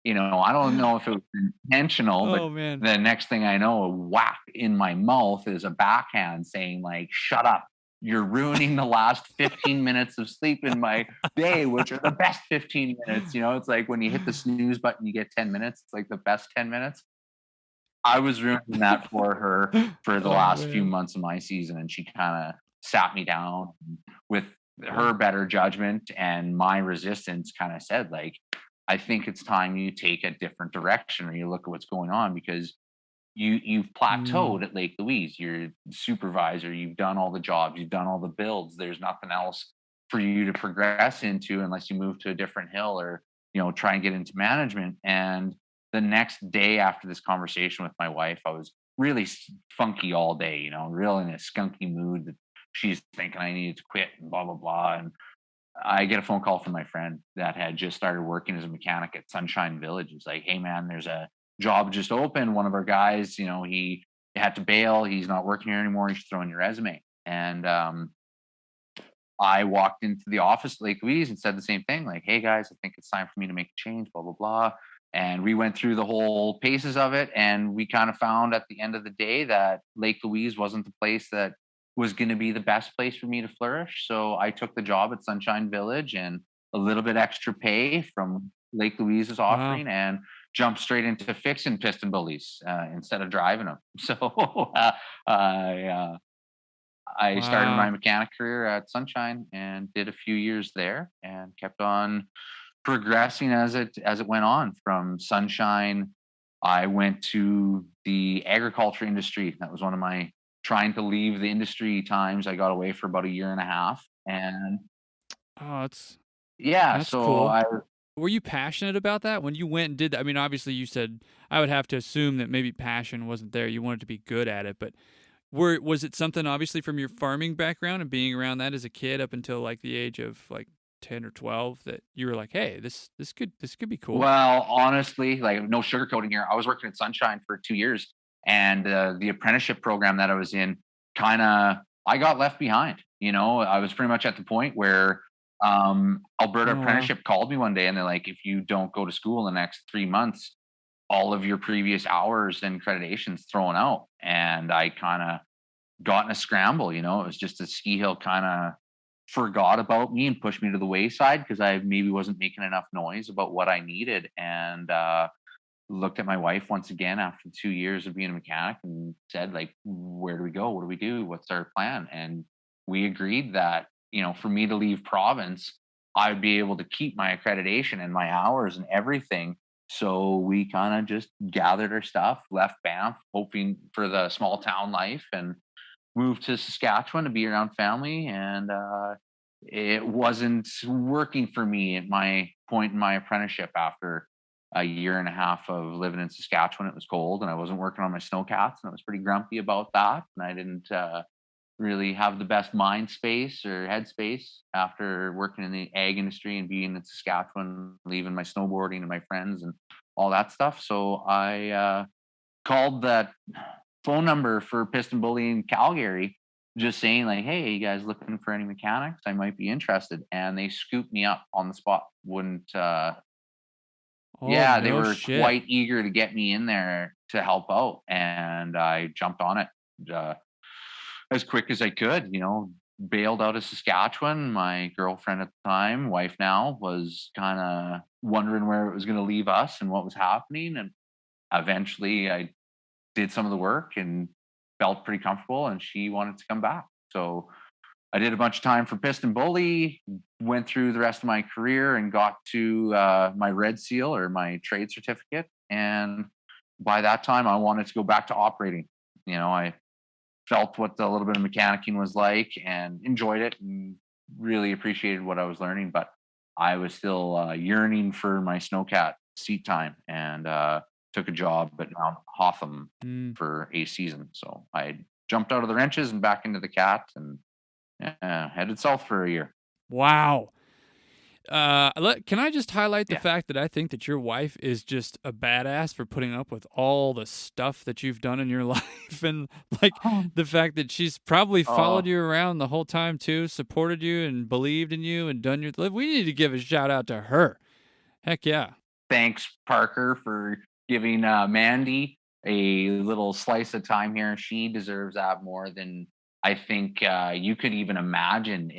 I don't know if it was intentional, but Oh man. the next thing I know, a whack in my mouth is a backhand saying, like, shut up. You're ruining the last 15 minutes of sleep in my day, which are the best 15 minutes. It's like when you hit the snooze button, you get 10 minutes. It's like the best 10 minutes. I was ruining that for her for the Oh last few man. months of my season, and she kind of sat me down with her better judgment and my resistance. Kind of said, like, I think it's time you take a different direction, or you look at what's going on, because you've Mm. plateaued at Lake Louise. You're supervisor. You've done all the jobs. You've done all the builds. There's nothing else for you to progress into unless you move to a different hill, or try and get into management. And the next day after this conversation with my wife, I was really funky all day. Real in a skunky mood that she's thinking I needed to quit and blah blah blah. And I get a phone call from my friend that had just started working as a mechanic at Sunshine Village. He's like, "Hey man, there's a job just open. One of our guys, he had to bail. He's not working here anymore. You should throw in your resume." And I walked into the office at Lake Louise and said the same thing, like, "Hey guys, I think it's time for me to make a change, blah, blah, blah." And we went through the whole paces of it. And we kind of found at the end of the day that Lake Louise wasn't the place that was going to be the best place for me to flourish. So I took the job at Sunshine Village and a little bit extra pay from Lake Louise is Wow. offering, and jumped straight into fixing piston bullies instead of driving them. So I I started my Wow. mechanic career at Sunshine and did a few years there and kept on progressing as it went on. From Sunshine, I went to the agriculture industry. That was one of my trying to leave the industry times. I got away for about a year and a half. And Oh, that's yeah, that's so cool. I Were you passionate about that when you went and did that? I mean, obviously you said I would have to assume that maybe passion wasn't there. You wanted to be good at it, but was it something obviously from your farming background and being around that as a kid up until like the age of like 10 or 12 that you were like, "Hey, this could be cool." well, honestly, like, no sugarcoating here. I was working at Sunshine for 2 years, and the apprenticeship program that I was in, kind of, I got left behind. I was pretty much at the point where Alberta Oh, wow. Apprenticeship called me one day, and they're like, "If you don't go to school in the next 3 months, all of your previous hours and accreditations thrown out." And I kind of got in a scramble. It was just a ski hill kind of forgot about me and pushed me to the wayside because I maybe wasn't making enough noise about what I needed. And looked at my wife once again after 2 years of being a mechanic and said, like, where do we go? What do we do? What's our plan? And we agreed that, for me to leave province, I'd be able to keep my accreditation and my hours and everything. So we kind of just gathered our stuff, left Banff, hoping for the small town life, and moved to Saskatchewan to be around family. And it wasn't working for me at my point in my apprenticeship. After a year and a half of living in Saskatchewan, it was cold and I wasn't working on my snowcats, and I was pretty grumpy about that. And I didn't really have the best mind space or headspace after working in the ag industry and being in Saskatchewan, leaving my snowboarding and my friends and all that stuff. So I called that phone number for Piston Bully in Calgary, just saying, like, "Hey, you guys looking for any mechanics? I might be interested." And they scooped me up on the spot. Wouldn't Oh, Yeah, they no were shit. quite eager to get me in there to help out, and I jumped on it uh, as quick as I could. Bailed out of Saskatchewan. My girlfriend at the time, wife now, was kind of wondering where it was going to leave us and what was happening. And eventually, I did some of the work and felt pretty comfortable, and she wanted to come back. So I did a bunch of time for Piston Bully, went through the rest of my career and got to my Red Seal, or my trade certificate. And by that time, I wanted to go back to operating. I felt what a little bit of mechanicking was like and enjoyed it and really appreciated what I was learning. But I was still yearning for my snowcat seat time, and took a job at Mount Hotham Mm. for a season. So I jumped out of the wrenches and back into the cat, and headed south for a year. Wow. Can I just highlight the Yeah. fact that I think that your wife is just a badass for putting up with all the stuff that you've done in your life, and like the fact that she's probably followed Oh, you around the whole time too, supported you and believed in you and done your. We need to give a shout out to her. Heck yeah. thanks, Parker, for giving Mandy a little slice of time here. She deserves that more than I think you could even imagine.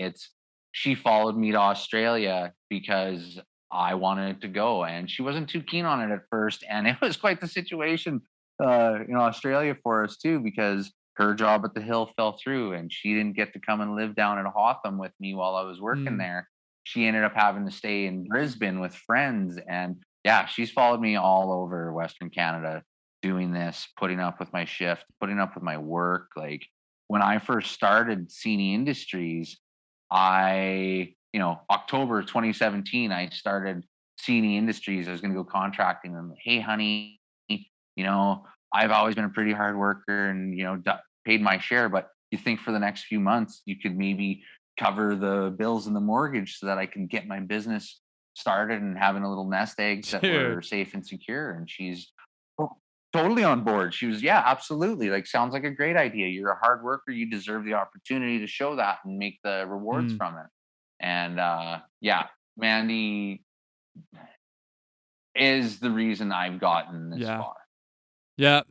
She followed me to Australia because I wanted to go, and she wasn't too keen on it at first, and it was quite the situation in Australia for us too, because her job at the Hill fell through, and she didn't get to come and live down in Hotham with me while I was working Mm. there. She ended up having to stay in Brisbane with friends, and yeah, she's followed me all over Western Canada doing this, putting up with my shift, putting up with my work. Like when I first started Cine Industries, October 2017, I started Cine Industries. I was going to go contracting them. Hey, honey, I've always been a pretty hard worker and, paid my share, but you think for the next few months, you could maybe cover the bills and the mortgage so that I can get my business started and having a little nest egg that Dude. were safe and secure. And she's totally on board. She was, yeah, absolutely. Like, sounds like a great idea. You're a hard worker. You deserve the opportunity to show that and make the rewards Mm. from it. And yeah, Mandy is the reason I've gotten this Yeah. far. Yeah.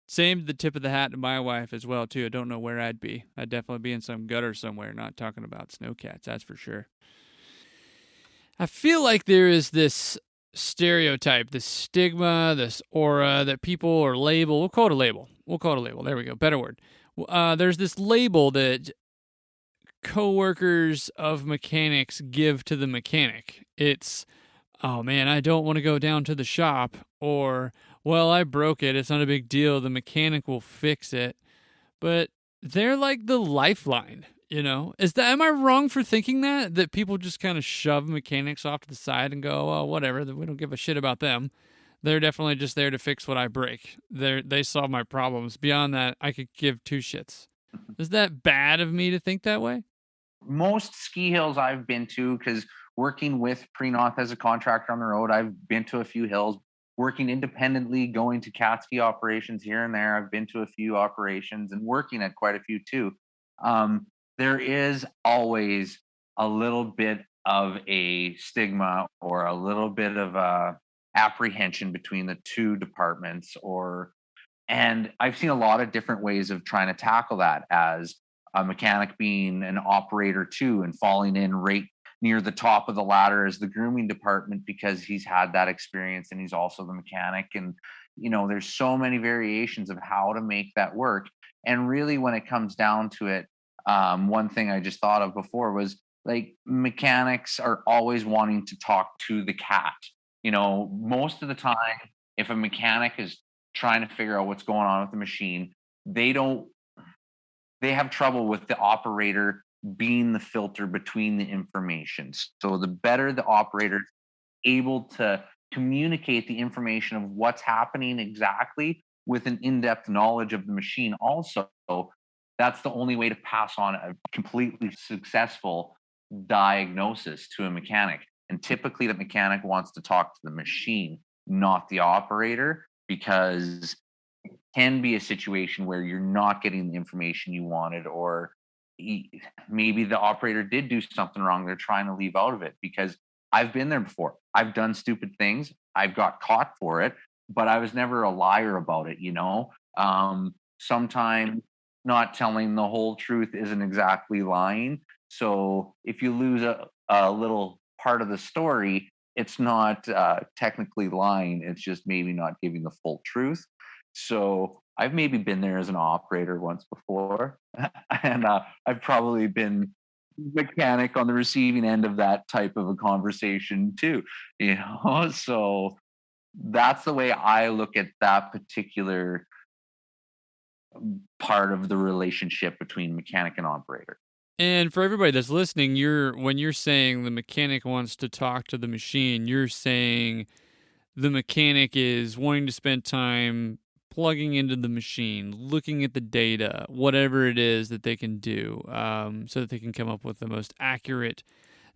Same the tip of the hat to my wife as well too. I don't know where I'd be. I'd definitely be in some gutter somewhere, not talking about snowcats, that's for sure. I feel like there is this stereotype, this stigma, this aura that people or label. We'll call it a label. There we go. Better word. There's this label that coworkers of mechanics give to the mechanic. It's, oh man, I don't want to go down to the shop, or, well, I broke it. It's not a big deal. The mechanic will fix it. But they're like the lifeline, am I wrong for thinking that people just kind of shove mechanics off to the side and go, oh, whatever, we don't give a shit about them. They're definitely just there to fix what I break. They solve my problems. Beyond that, I could give two shits. Is that bad of me to think that way? Most ski hills I've been to, because working with Prenoth as a contractor on the road, I've been to a few hills. Working independently, going to cat ski operations here and there, I've been to a few operations and working at quite a few too. There is always a little bit of a stigma or a little bit of a apprehension between the two departments, and I've seen a lot of different ways of trying to tackle that, as a mechanic being an operator too and falling in right near the top of the ladder as the grooming department because he's had that experience and he's also the mechanic. And, there's so many variations of how to make that work. And really, when it comes down to it, one thing I just thought of before was, like, mechanics are always wanting to talk to the cat. Most of the time, if a mechanic is trying to figure out what's going on with the machine, they have trouble with the operator being the filter between the information. So the better the operator is able to communicate the information of what's happening exactly with an in-depth knowledge of the machine also, that's the only way to pass on a completely successful diagnosis to a mechanic. And typically the mechanic wants to talk to the machine, not the operator, because can be a situation where you're not getting the information you wanted, or maybe the operator did do something wrong. They're trying to leave out of it, because I've been there before. I've done stupid things. I've got caught for it, but I was never a liar about it. Sometimes not telling the whole truth isn't exactly lying. So if you lose a little part of the story, it's not technically lying. It's just maybe not giving the full truth. So I've maybe been there as an operator once before, and I've probably been mechanic on the receiving end of that type of a conversation too. So that's the way I look at that particular part of the relationship between mechanic and operator. And for everybody that's listening, when you're saying the mechanic wants to talk to the machine, you're saying the mechanic is wanting to spend time plugging into the machine, looking at the data, whatever it is that they can do, so that they can come up with the most accurate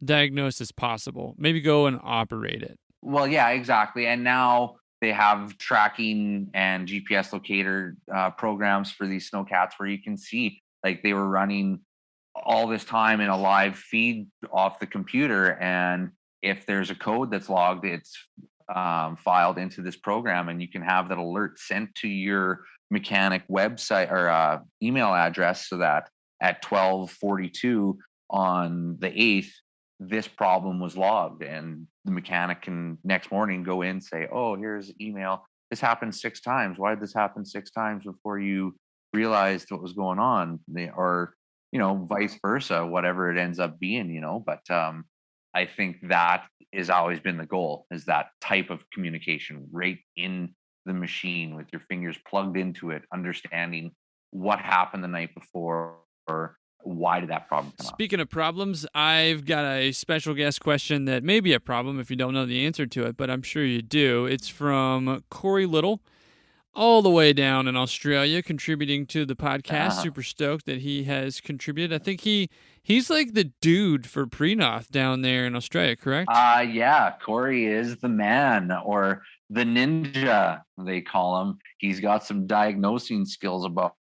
diagnosis possible. Maybe go and operate it. Well, yeah, exactly. And now they have tracking and GPS locator programs for these snowcats where you can see, like, they were running all this time in a live feed off the computer. And if there's a code that's logged, it's filed into this program, and you can have that alert sent to your mechanic website or email address, so that at 12:42 on the 8th, this problem was logged, and the mechanic can next morning go in and say, oh, here's email. This happened 6 times. Why did this happen 6 times before you realized what was going on? Or, vice versa, whatever it ends up being, but I think that has always been the goal, is that type of communication right in the machine with your fingers plugged into it, understanding what happened the night before, or why did that problem come up. Speaking of problems, I've got a special guest question that may be a problem if you don't know the answer to it, but I'm sure you do. It's from Corey Little, all the way down in Australia, contributing to the podcast. Super stoked that he has contributed. I think he's like the dude for Prenoth down there in Australia, correct? Yeah, Corey is the man, or the ninja, they call him. He's got some diagnosing skills about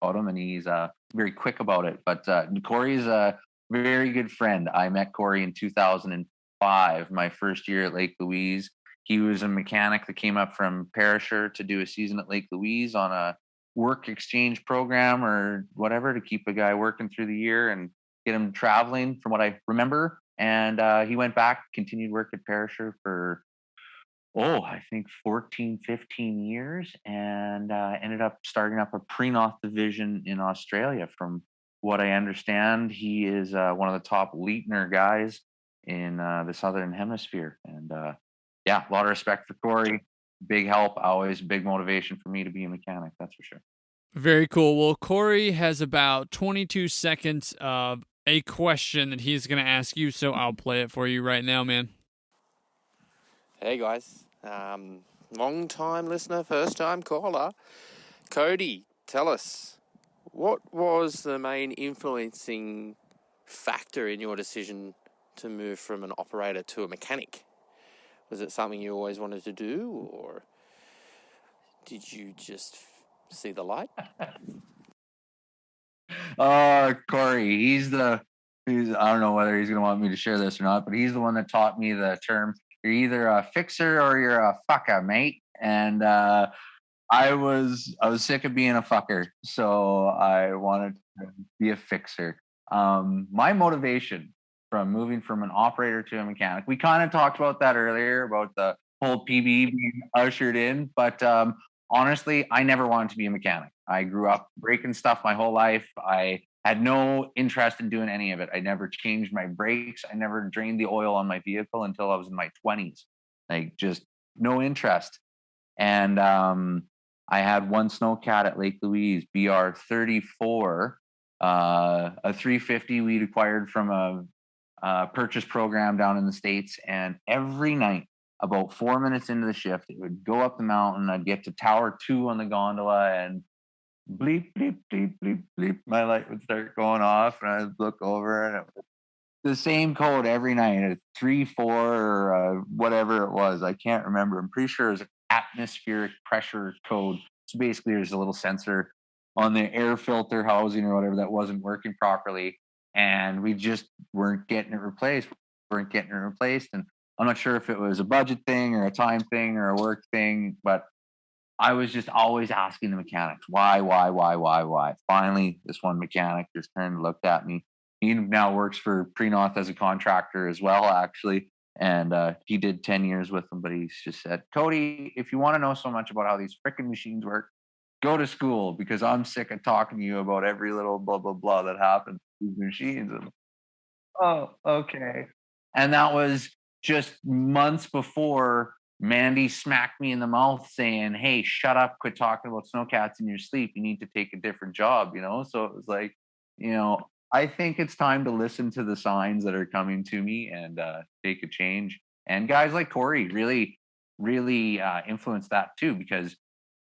him, and he's very quick about it. But Corey's a very good friend. I met Corey in 2005, my first year at Lake Louise. He was a mechanic that came up from Perisher to do a season at Lake Louise on a work exchange program or whatever, to keep a guy working through the year and get him traveling, from what I remember. And he went back, continued work at Perisher for, I think 14, 15 years, and ended up starting up a Prenoth division in Australia. From what I understand, he is one of the top Leitner guys in the Southern Hemisphere. And yeah, a lot of respect for Corey. Big help, always big motivation for me to be a mechanic, that's for sure. Very cool. Well, Corey has about 22 seconds of a question that he's going to ask you, so I'll play it for you right now, man. Hey, guys. Long-time listener, first-time caller. Cody, tell us, what was the main influencing factor in your decision to move from an operator to a mechanic? Was it something you always wanted to do, or did you just see the light? Corey, he's I don't know whether he's going to want me to share this or not, but he's the one that taught me the term, you're either a fixer or you're a fucker, mate. And I was sick of being a fucker, so I wanted to be a fixer. My motivation from moving from an operator to a mechanic, we kind of talked about that earlier, about the whole PB being ushered in, but honestly, I never wanted to be a mechanic. I grew up breaking stuff my whole life. I had no interest in doing any of it. I never changed my brakes. I never drained the oil on my vehicle until I was in my 20s. Like, just no interest. And I had one snowcat at Lake Louise, BR34, a 350 we'd acquired from a purchase program down in the States. And every night, about 4 minutes into the shift, it would go up the mountain. I'd get to Tower 2 on the gondola, and bleep, bleep, bleep, bleep, bleep, my light would start going off, and I'd look over, and it was the same code every night, a 3-4 or whatever it was. I can't remember. I'm pretty sure it was an atmospheric pressure code. So basically, there's a little sensor on the air filter housing or whatever that wasn't working properly, and we just weren't getting it replaced. And I'm not sure if it was a budget thing or a time thing or a work thing, but I was just always asking the mechanics, why? Finally, this one mechanic just turned and looked at me. He now works for Prenoth as a contractor as well, actually. And he did 10 years with them, but he's just said, Cody, if you want to know so much about how these freaking machines work, go to school, because I'm sick of talking to you about every little blah, blah, blah that happens to these machines. And, oh, okay. And that was just months before Mandy smacked me in the mouth saying, hey, shut up, quit talking about snowcats in your sleep. You need to take a different job, So it was like, I think it's time to listen to the signs that are coming to me and take a change. And guys like Corey really, really influenced that too, because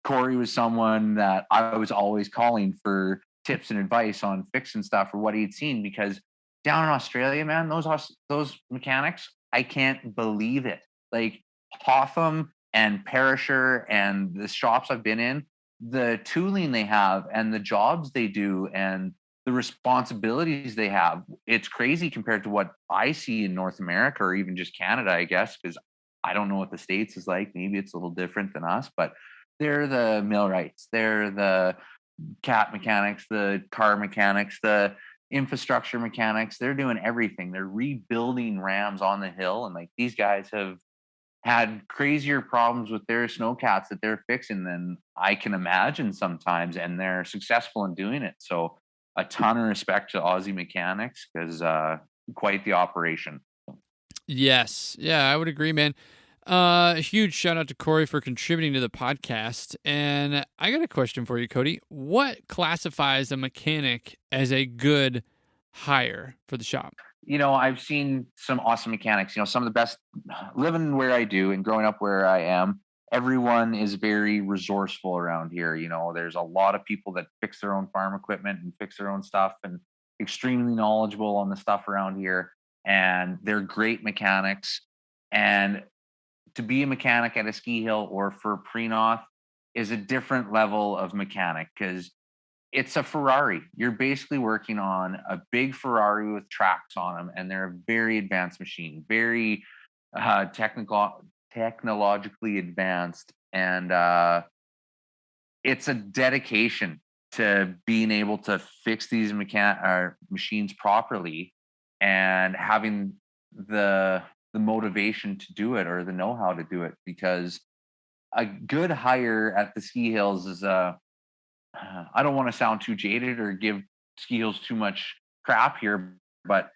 Corey was someone that I was always calling for tips and advice on fixing stuff or what he'd seen, because down in Australia, man, those mechanics, I can't believe it. Like Hotham and Perisher and the shops I've been in, the tooling they have and the jobs they do and the responsibilities they have, it's crazy compared to what I see in North America or even just Canada, I guess, because I don't know what the States is like. Maybe it's a little different than us, but they're the millwrights, they're the cat mechanics, the car mechanics, the infrastructure mechanics. They're doing everything. They're rebuilding rams on the hill. And like these guys have had crazier problems with their snowcats that they're fixing than I can imagine sometimes. And they're successful in doing it. So a ton of respect to Aussie mechanics because quite the operation. Yes. Yeah, I would agree, man. A huge shout out to Corey for contributing to the podcast. And I got a question for you, Cody. What classifies a mechanic as a good hire for the shop? You know, I've seen some awesome mechanics. You know, some of the best living where I do and growing up where I am. Everyone is very resourceful around here. You know, there's a lot of people that fix their own farm equipment and fix their own stuff and extremely knowledgeable on the stuff around here. And they're great mechanics. And to be a mechanic at a ski hill or for Prenoth is a different level of mechanic because it's a Ferrari. You're basically working on a big Ferrari with tracks on them, and they're a very advanced machine, very technologically advanced, and it's a dedication to being able to fix these machines properly and having the motivation to do it or the know-how to do it, because a good hire at the ski hills is I don't want to sound too jaded or give ski hills too much crap here, but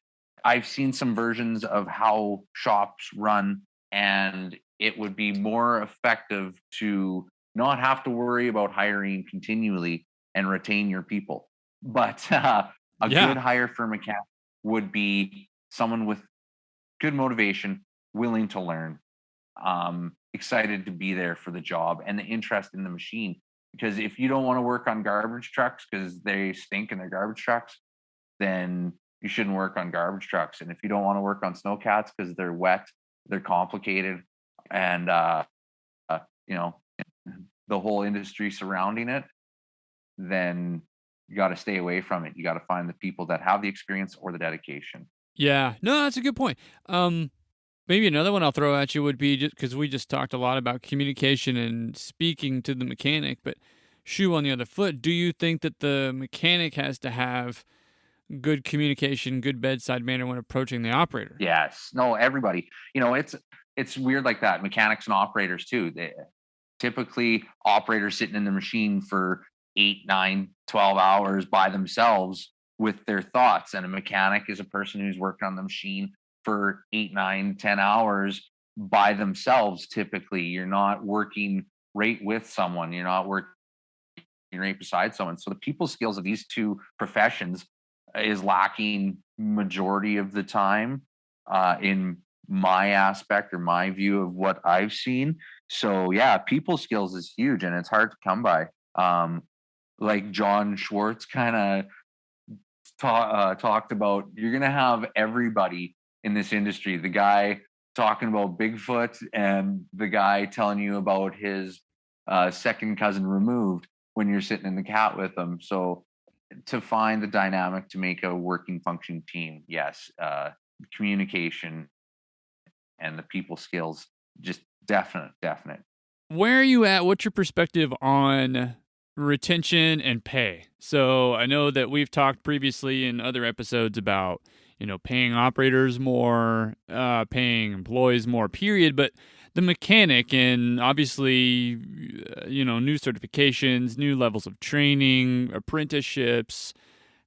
I've seen some versions of how shops run, and it would be more effective to not have to worry about hiring continually and retain your people. But a good hire for a mechanic would be someone with good motivation, willing to learn, excited to be there for the job, and the interest in the machine. Because if you don't want to work on garbage trucks because they stink in their garbage trucks, then you shouldn't work on garbage trucks. And if you don't want to work on snowcats because they're wet, they're complicated, and you know, the whole industry surrounding it, then you got to stay away from it. You got to find the people that have the experience or the dedication. Yeah, no, that's a good point. Maybe another one I'll throw at you would be, just because we just talked a lot about communication and speaking to the mechanic, but shoe on the other foot, do you think that the mechanic has to have good communication, good bedside manner when approaching the operator? Yes. No, everybody. You know, it's weird like that. Mechanics and operators too. Typically operators sitting in the machine for 8, 9, 12 hours by themselves with their thoughts. And a mechanic is a person who's worked on the machine for 8, 9, 10 hours by themselves. Typically, you're not working right with someone. You're not working right beside someone. So the people skills of these two professions is lacking majority of the time in my aspect or my view of what I've seen. So yeah, people skills is huge and it's hard to come by. Like John Schwartz kind of talked about, you're going to have everybody in this industry, the guy talking about Bigfoot and the guy telling you about his second cousin removed when you're sitting in the cat with them. So to find the dynamic to make a working function team, yes, communication and the people skills, just definite. Where are you at? What's your perspective on retention and pay? So I know that we've talked previously in other episodes about, paying operators more, paying employees more, period. But the mechanic and obviously, new certifications, new levels of training, apprenticeships,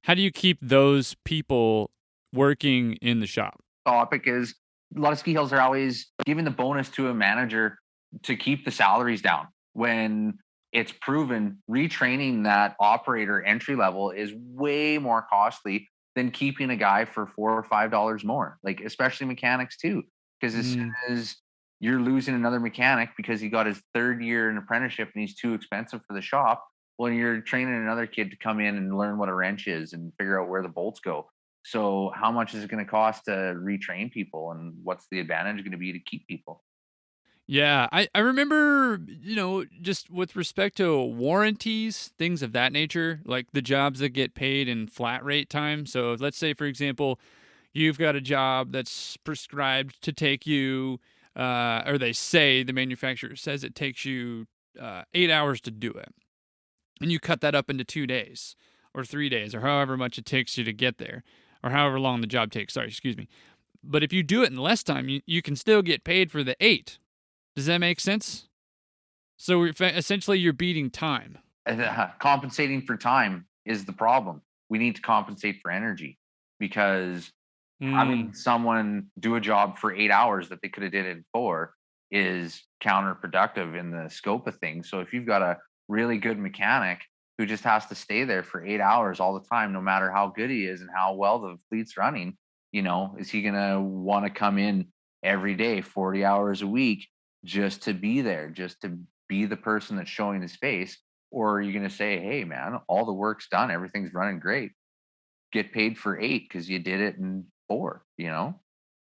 how do you keep those people working in the shop? Topic is a lot of ski hills are always giving the bonus to a manager to keep the salaries down when it's proven retraining that operator entry level is way more costly than keeping a guy for $4 or $5 more, like especially mechanics too. Because as soon as you're losing another mechanic because he got his third year in apprenticeship and he's too expensive for the shop, well, you're training another kid to come in and learn what a wrench is and figure out where the bolts go. So how much is it going to cost to retrain people, and what's the advantage going to be to keep people? Yeah, I remember, just with respect to warranties, things of that nature, like the jobs that get paid in flat rate time. So let's say, for example, you've got a job that's prescribed to take you, or they say the manufacturer says it takes you 8 hours to do it. And you cut that up into 2 days or 3 days or however much it takes you to get there or however long the job takes. Sorry, excuse me. But if you do it in less time, you can still get paid for the 8. Does that make sense? So essentially, you're beating time. Compensating for time is the problem. We need to compensate for energy, because having someone do a job for 8 hours that they could have did it in 4 is counterproductive in the scope of things. So if you've got a really good mechanic who just has to stay there for 8 hours all the time, no matter how good he is and how well the fleet's running, is he going to want to come in every day, 40 hours a week, just to be there, just to be the person that's showing his face? Or are you going to say, hey, man, all the work's done, everything's running great, get paid for 8 because you did it in 4,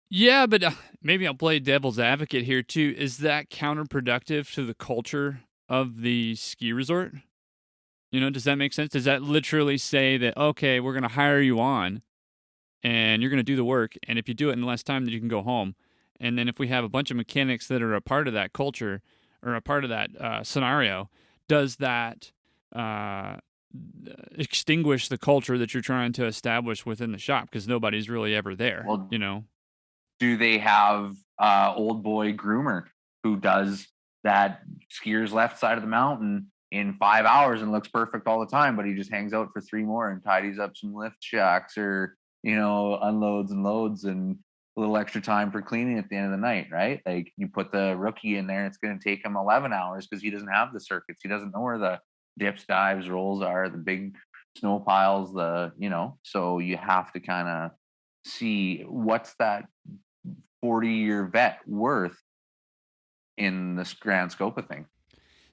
Yeah, but maybe I'll play devil's advocate here too. Is that counterproductive to the culture of the ski resort? Does that make sense? Does that literally say that, okay, we're going to hire you on and you're going to do the work, and if you do it in less time, then you can go home? And then if we have a bunch of mechanics that are a part of that culture or a part of that scenario, does that extinguish the culture that you're trying to establish within the shop, because nobody's really ever there? Well, do they have old boy groomer who does that skier's left side of the mountain in 5 hours and looks perfect all the time, but he just hangs out for 3 more and tidies up some lift shacks, or unloads and loads, and a little extra time for cleaning at the end of the night, right? Like, you put the rookie in there, it's going to take him 11 hours because he doesn't have the circuits. He doesn't know where the dips, dives, rolls are, the big snow piles, so you have to kind of see what's that 40-year vet worth in this grand scope of thing.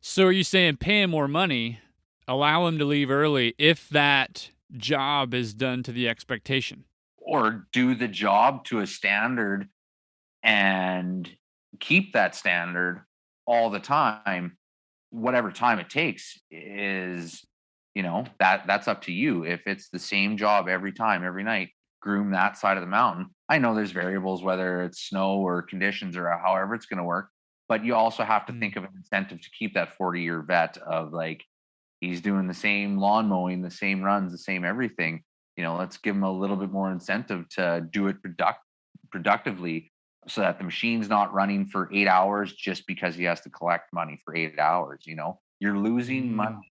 So are you saying pay him more money, allow him to leave early if that job is done to the expectation? Or do the job to a standard and keep that standard all the time, whatever time it takes is, that's up to you. If it's the same job every time, every night, groom that side of the mountain. I know there's variables, whether it's snow or conditions or however it's going to work, but you also have to think of an incentive to keep that 40-year vet of, like, he's doing the same lawn mowing, the same runs, the same everything. Let's give him a little bit more incentive to do it productively, so that the machine's not running for 8 hours just because he has to collect money for 8 hours. You're losing money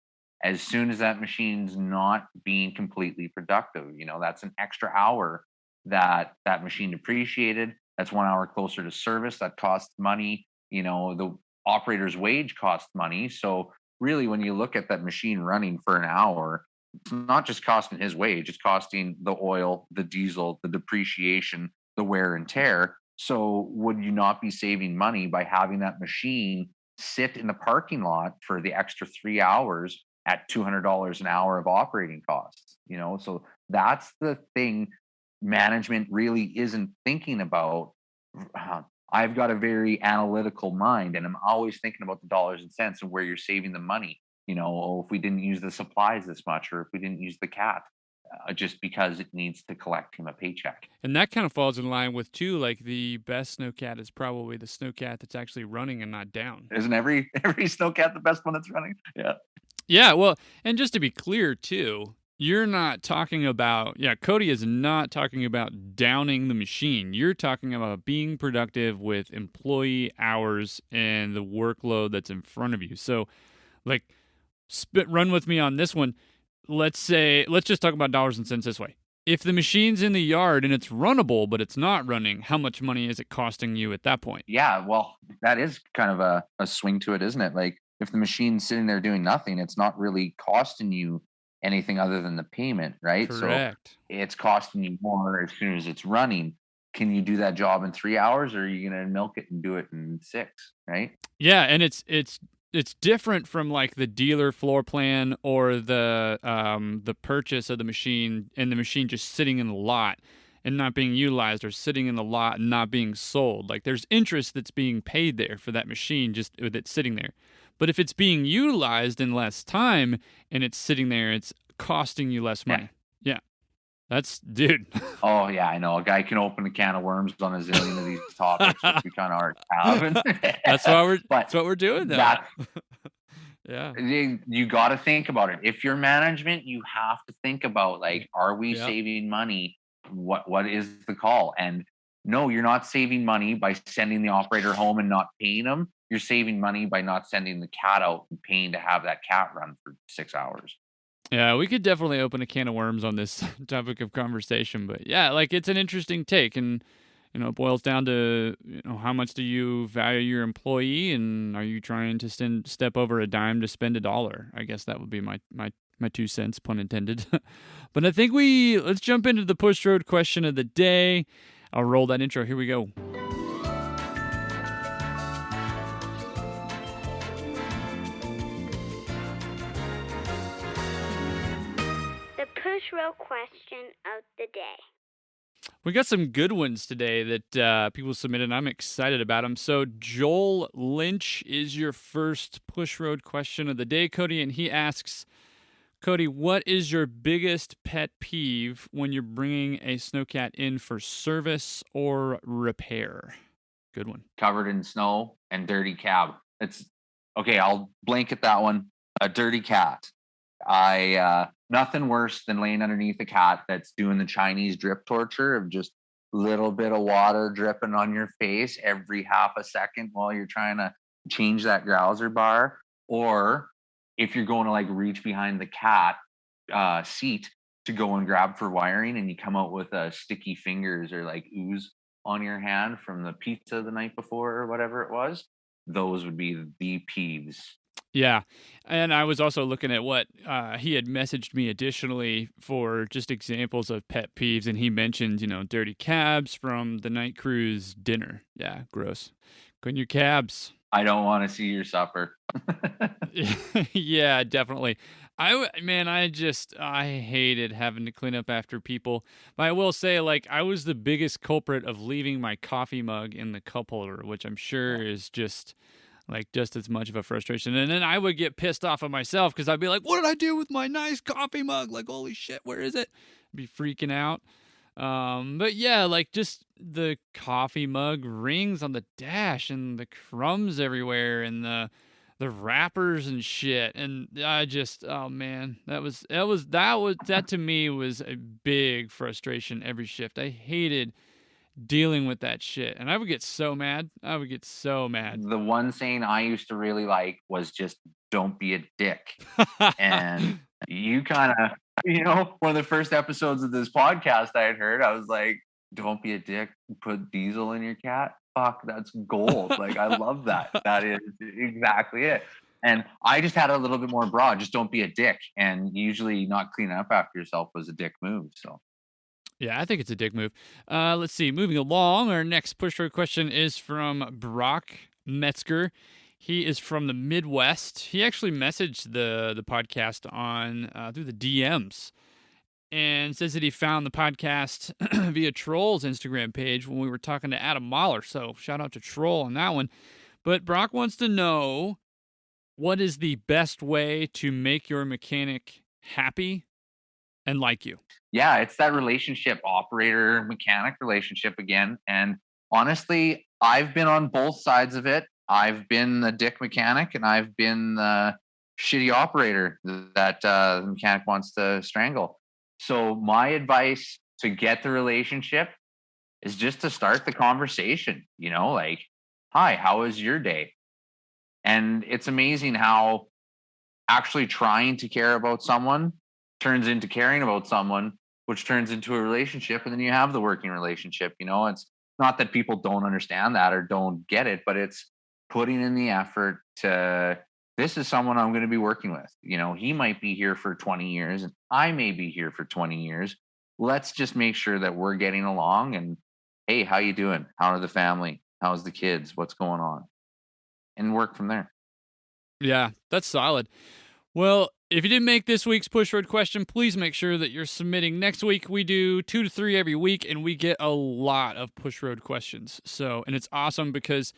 as soon as that machine's not being completely productive. That's an extra hour that machine depreciated. That's 1 hour closer to service. That costs money. The operator's wage costs money. So really, when you look at that machine running for an hour, it's not just costing his wage, it's costing the oil, the diesel, the depreciation, the wear and tear. So would you not be saving money by having that machine sit in the parking lot for the extra 3 hours at $200 an hour of operating costs? So that's the thing management really isn't thinking about. I've got a very analytical mind, and I'm always thinking about the dollars and cents and where you're saving the money. If we didn't use the supplies this much, or if we didn't use the cat, just because it needs to collect him a paycheck. And that kind of falls in line with, too, like, the best snowcat is probably the snowcat that's actually running and not down. Isn't every snowcat the best one that's running? Yeah. Yeah, well, and just to be clear, too, you're not talking about, Cody is not talking about downing the machine. You're talking about being productive with employee hours and the workload that's in front of you. So, like, run with me on this one. Let's just talk about dollars and cents this way. If the machine's in the yard and it's runnable, but it's not running, how much money is it costing you at that point? Yeah, well, that is kind of a swing to it, isn't it? Like, if the machine's sitting there doing nothing, it's not really costing you anything other than the payment, right? Correct. So it's costing you more as soon as it's running. Can you do that job in 3 hours, or are you going to milk it and do it in 6, right? Yeah, and it's it's different from like the dealer floor plan or the purchase of the machine and the machine just sitting in the lot and not being utilized, or sitting in the lot and not being sold. Like there's interest that's being paid there for that machine just with it sitting there. But if it's being utilized in less time and it's sitting there, it's costing you less money. Yeah. That's, dude. Oh yeah, I know. A guy can open a can of worms on a zillion of these topics, which we kind of already have. That's what we're doing though. Yeah. You got to think about it. If you're management, you have to think about, like, are we saving money? What is the call? And no, you're not saving money by sending the operator home and not paying them. You're saving money by not sending the cat out and paying to have that cat run for 6 hours. Yeah, we could definitely open a can of worms on this topic of conversation, but yeah, like it's an interesting take, and it boils down to how much do you value your employee, and are you trying to step over a dime to spend a dollar? I guess that would be my 2 cents, pun intended. But I think let's jump into the push road question of the day. I'll roll that intro. Here we go. Push road question of the day. We got some good ones today that people submitted. I'm excited about them. So Joel Lynch is your first push road question of the day, Cody, and he asks, Cody, what is your biggest pet peeve when you're bringing a snowcat in for service or repair? Good one. Covered in snow and dirty cab. It's okay. I'll blanket that one. A dirty cat. Nothing worse than laying underneath a cat that's doing the Chinese drip torture of just a little bit of water dripping on your face every half a second while you're trying to change that grouser bar. Or if you're going to like reach behind the cat seat to go and grab for wiring, and you come out with sticky fingers or like ooze on your hand from the pizza the night before or whatever it was, those would be the peeves. Yeah, and I was also looking at what he had messaged me additionally for just examples of pet peeves, and he mentioned, dirty cabs from the night cruise dinner. Yeah, gross. Clean your cabs. I don't want to see your supper. Yeah, definitely. I hated having to clean up after people. But I will say, like, I was the biggest culprit of leaving my coffee mug in the cup holder, which I'm sure is just as much of a frustration. And then I would get pissed off at myself because I'd be like, what did I do with my nice coffee mug? Like, holy shit, where is it? I'd be freaking out. But yeah, like just the coffee mug rings on the dash and the crumbs everywhere and the wrappers and shit. And I just, oh man, that to me was a big frustration every shift. I hated dealing with that shit, and I would get so mad. The one saying I used to really like was just don't be a dick. And you kind of, one of the first episodes of this podcast I had heard, I was like, don't be a dick, put diesel in your cat. Fuck, that's gold. Like, I love that. That is exactly it. And I just had a little bit more broad, just don't be a dick. And usually not cleaning up after yourself was a dick move. So yeah, I think it's a dick move. Let's see. Moving along, our next push road question is from Brock Metzger. He is from the Midwest. He actually messaged the podcast on through the DMs and says that he found the podcast via Troll's Instagram page when we were talking to Adam Mahler. So shout out to Troll on that one. But Brock wants to know, what is the best way to make your mechanic happy and like you? Yeah, it's that relationship, operator mechanic relationship again. And honestly, I've been on both sides of it. I've been the dick mechanic, and I've been the shitty operator that the mechanic wants to strangle. So my advice to get the relationship is just to start the conversation, like, hi, how was your day? And it's amazing how actually trying to care about someone turns into caring about someone, which turns into a relationship, and then you have the working relationship. It's not that people don't understand that or don't get it, but it's putting in the effort to, this is someone I'm going to be working with. He might be here for 20 years and I may be here for 20 years. Let's just make sure that we're getting along, and hey, how you doing? How are the family? How's the kids? What's going on? And work from there. Yeah, that's solid. Well, if you didn't make this week's push road question, please make sure that you're submitting next week. We do 2 to 3 every week, and we get a lot of push road questions. And it's awesome because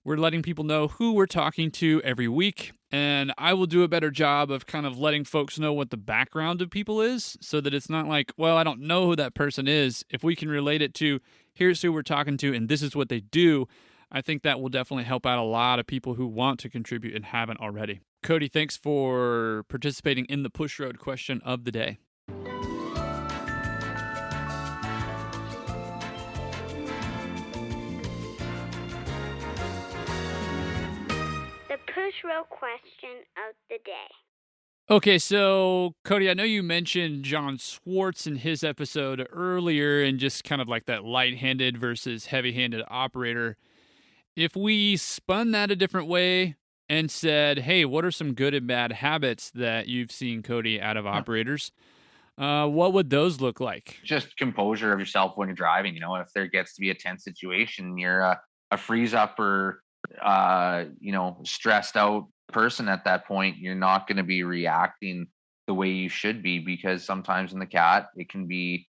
we're letting people know who we're talking to every week, and I will do a better job of kind of letting folks know what the background of people is so that it's not like, well, I don't know who that person is. If we can relate it to, here's who we're talking to, and this is what they do, I think that will definitely help out a lot of people who want to contribute and haven't already. Cody, thanks for participating in the push road question of the day. The push row question of the day. Okay, so Cody, I know you mentioned John Swartz in his episode earlier and just kind of like that light-handed versus heavy-handed operator. If we spun that a different way and said, hey, what are some good and bad habits that you've seen, Cody, out of operators? What would those look like? Just composure of yourself when you're driving. If there gets to be a tense situation, you're a freeze up or stressed out person at that point. You're not going to be reacting the way you should be, because sometimes in the cat it can be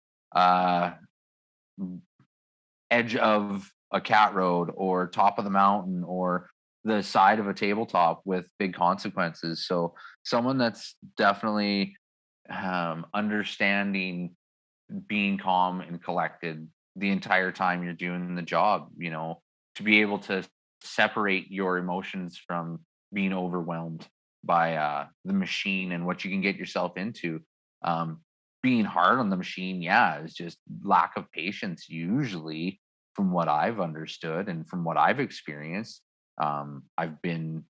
edge of a cat road or top of the mountain or the side of a tabletop with big consequences. So someone that's definitely understanding being calm and collected the entire time you're doing the job, to be able to separate your emotions from being overwhelmed by the machine and what you can get yourself into. Being hard on the machine, is just lack of patience usually, from what I've understood and from what I've experienced. I've been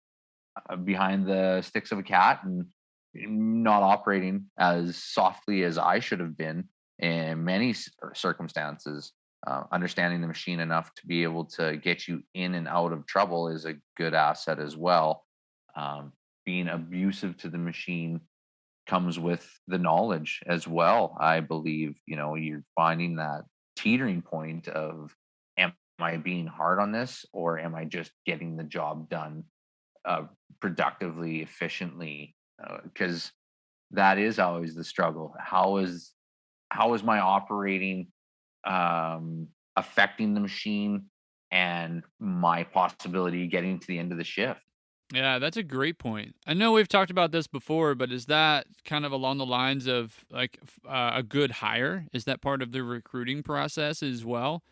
behind the sticks of a cat and not operating as softly as I should have been in many circumstances. Understanding the machine enough to be able to get you in and out of trouble is a good asset as well. Being abusive to the machine comes with the knowledge as well. I believe, you're finding that teetering point of, am I being hard on this, or am I just getting the job done productively, efficiently? Because that is always the struggle. How is my operating affecting the machine and my possibility of getting to the end of the shift? Yeah, that's a great point. I know we've talked about this before, but is that kind of along the lines of like a good hire? Is that part of the recruiting process as well?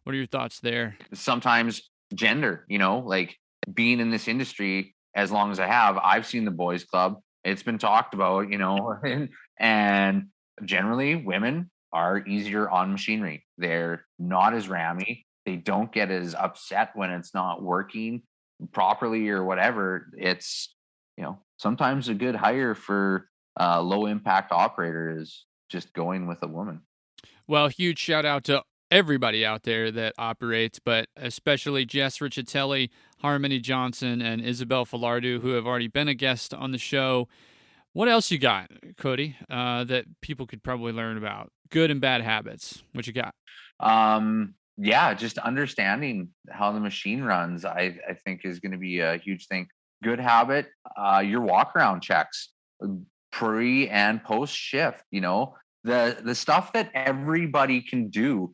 What are your thoughts there? Sometimes gender, like being in this industry as long as I have, I've seen the boys club. It's been talked about, and generally women are easier on machinery. They're not as rammy. They don't get as upset when it's not working properly or whatever. It's, sometimes a good hire for low impact operator is just going with a woman. Well, huge shout out to everybody out there that operates, but especially Jess Riccitelli, Harmony Johnson, and Isabel Falardo, who have already been a guest on the show. What else you got, Cody, that people could probably learn about? Good and bad habits. What you got? Just understanding how the machine runs, I think is going to be a huge thing. Good habit, your walk around checks, pre and post shift. The stuff that everybody can do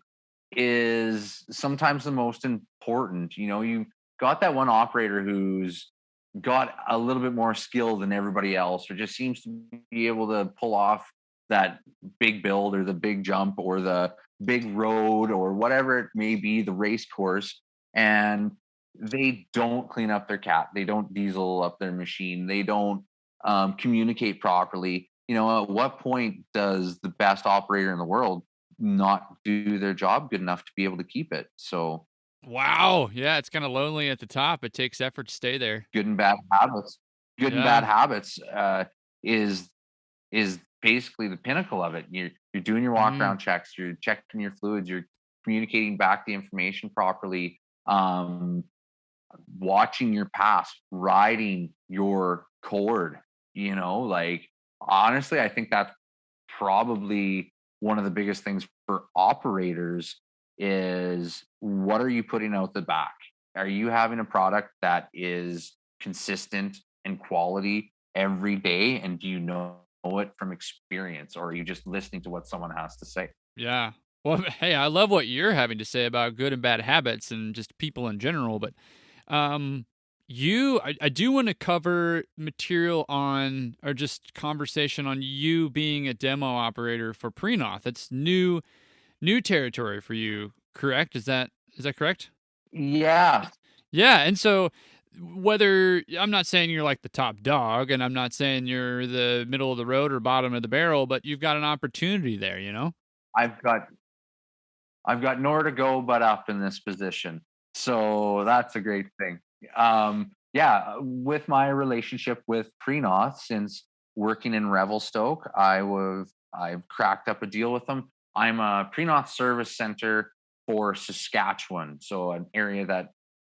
is sometimes the most important. You've got that one operator who's got a little bit more skill than everybody else, or just seems to be able to pull off that big build or the big jump or the big road or whatever it may be, the race course, and they don't clean up their cat. They don't diesel up their machine. They don't communicate properly. At what point does the best operator in the world not do their job good enough to be able to keep it? So, wow. Yeah, it's kind of lonely at the top. It takes effort to stay there. Good and bad habits. Good and bad habits is basically the pinnacle of it. You're doing your walk around checks, you're checking your fluids, you're communicating back the information properly, watching your pass, riding your cord, honestly, I think that's probably one of the biggest things for operators is, what are you putting out the back? Are you having a product that is consistent and quality every day? And do you know it from experience, or are you just listening to what someone has to say? Yeah. Well, hey, I love what you're having to say about good and bad habits and just people in general, but um I do want to cover material on, or just conversation on, you being a demo operator for Prenoth. It's new territory for you, correct? Is that correct? Yeah. Yeah, and so whether, I'm not saying you're like the top dog, and I'm not saying you're the middle of the road or bottom of the barrel, but you've got an opportunity there, you know? I've got I've got nowhere to go but up in this position. So that's a great thing. Yeah, with my relationship with Prenoth, since working in Revelstoke, I've cracked up a deal with them. I'm a Prenoth service center for Saskatchewan, so an area that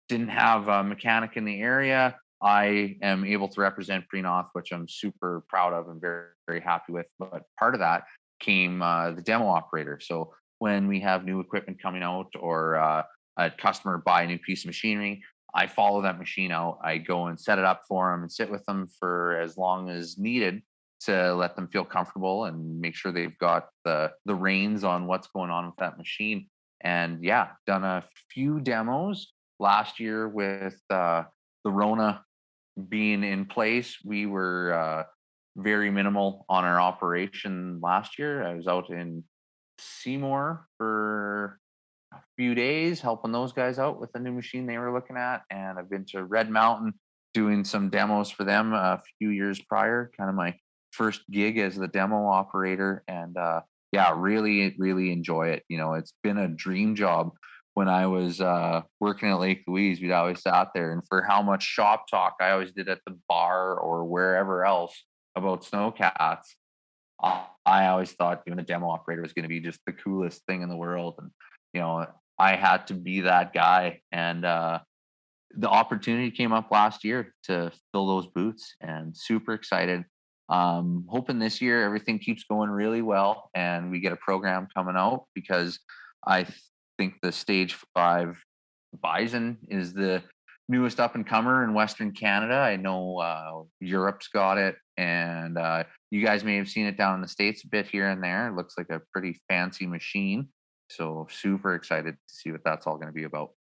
didn't have a mechanic in the area. I am able to represent Prenoth, which I'm super proud of and very, very happy with. But part of that came the demo operator. So when we have new equipment coming out, or a customer buy a new piece of machinery, I follow that machine out. I go and set it up for them and sit with them for as long as needed to let them feel comfortable and make sure they've got the reins on what's going on with that machine. And yeah, done a few demos last year with the Rona being in place. We were very minimal on our operation last year. I was out in Seymour for a few days helping those guys out with the new machine they were looking at, and I've been to Red Mountain doing some demos for them a few years prior, kind of my first gig as the demo operator. And yeah, really enjoy it. You know, it's been a dream job. When I was working at Lake Louise, we'd always sat there, and for how much shop talk I always did at the bar or wherever else about snowcats, I always thought being a demo operator was going to be just the coolest thing in the world. And, you know, I had to be that guy. And the opportunity came up last year to fill those boots, and super excited. Hoping this year everything keeps going really well and we get a program coming out, because I think the Stage 5 Bison is the newest up and comer in Western Canada. I know Europe's got it, and you guys may have seen it down in the States a bit here and there. It looks like a pretty fancy machine. So super excited to see what that's all going to be about.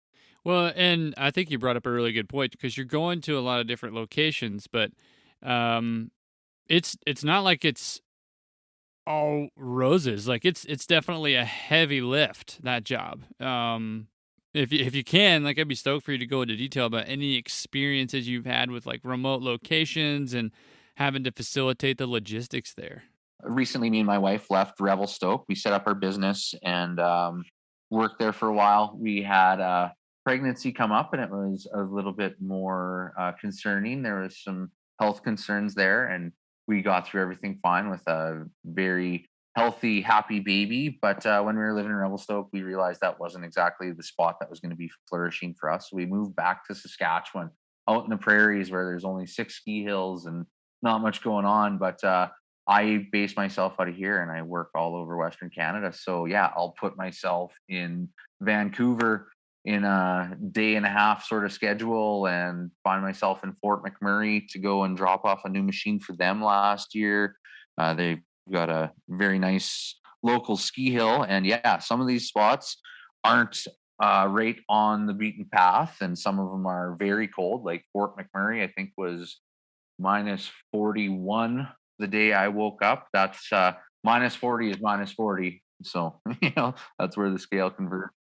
Well, and I think you brought up a really good point, because you're going to a lot of different locations, but um, it's not like it's all roses. Like it's definitely a heavy lift, that job. If you can, like, I'd be stoked for you to go into detail about any experiences you've had with like remote locations and having to facilitate the logistics there. Recently, me and my wife left Revelstoke. We set up our business and worked there for a while. We had a pregnancy come up, and it was a little bit more concerning. There was some health concerns there, and we got through everything fine with a very healthy, happy baby. But when we were living in Revelstoke, we realized that wasn't exactly the spot that was going to be flourishing for us. So we moved back to Saskatchewan, out in the prairies where there's only 6 ski hills and not much going on. But I base myself out of here, and I work all over Western Canada. So yeah, I'll put myself in Vancouver in a day and a half sort of schedule and find myself in Fort McMurray to go and drop off a new machine for them last year. They've got a very nice local ski hill, and yeah, some of these spots aren't right on the beaten path, and some of them are very cold. Like Fort McMurray, I think was minus 41 the day I woke up. That's minus 40 is minus 40. So, you know, that's where the scale converts.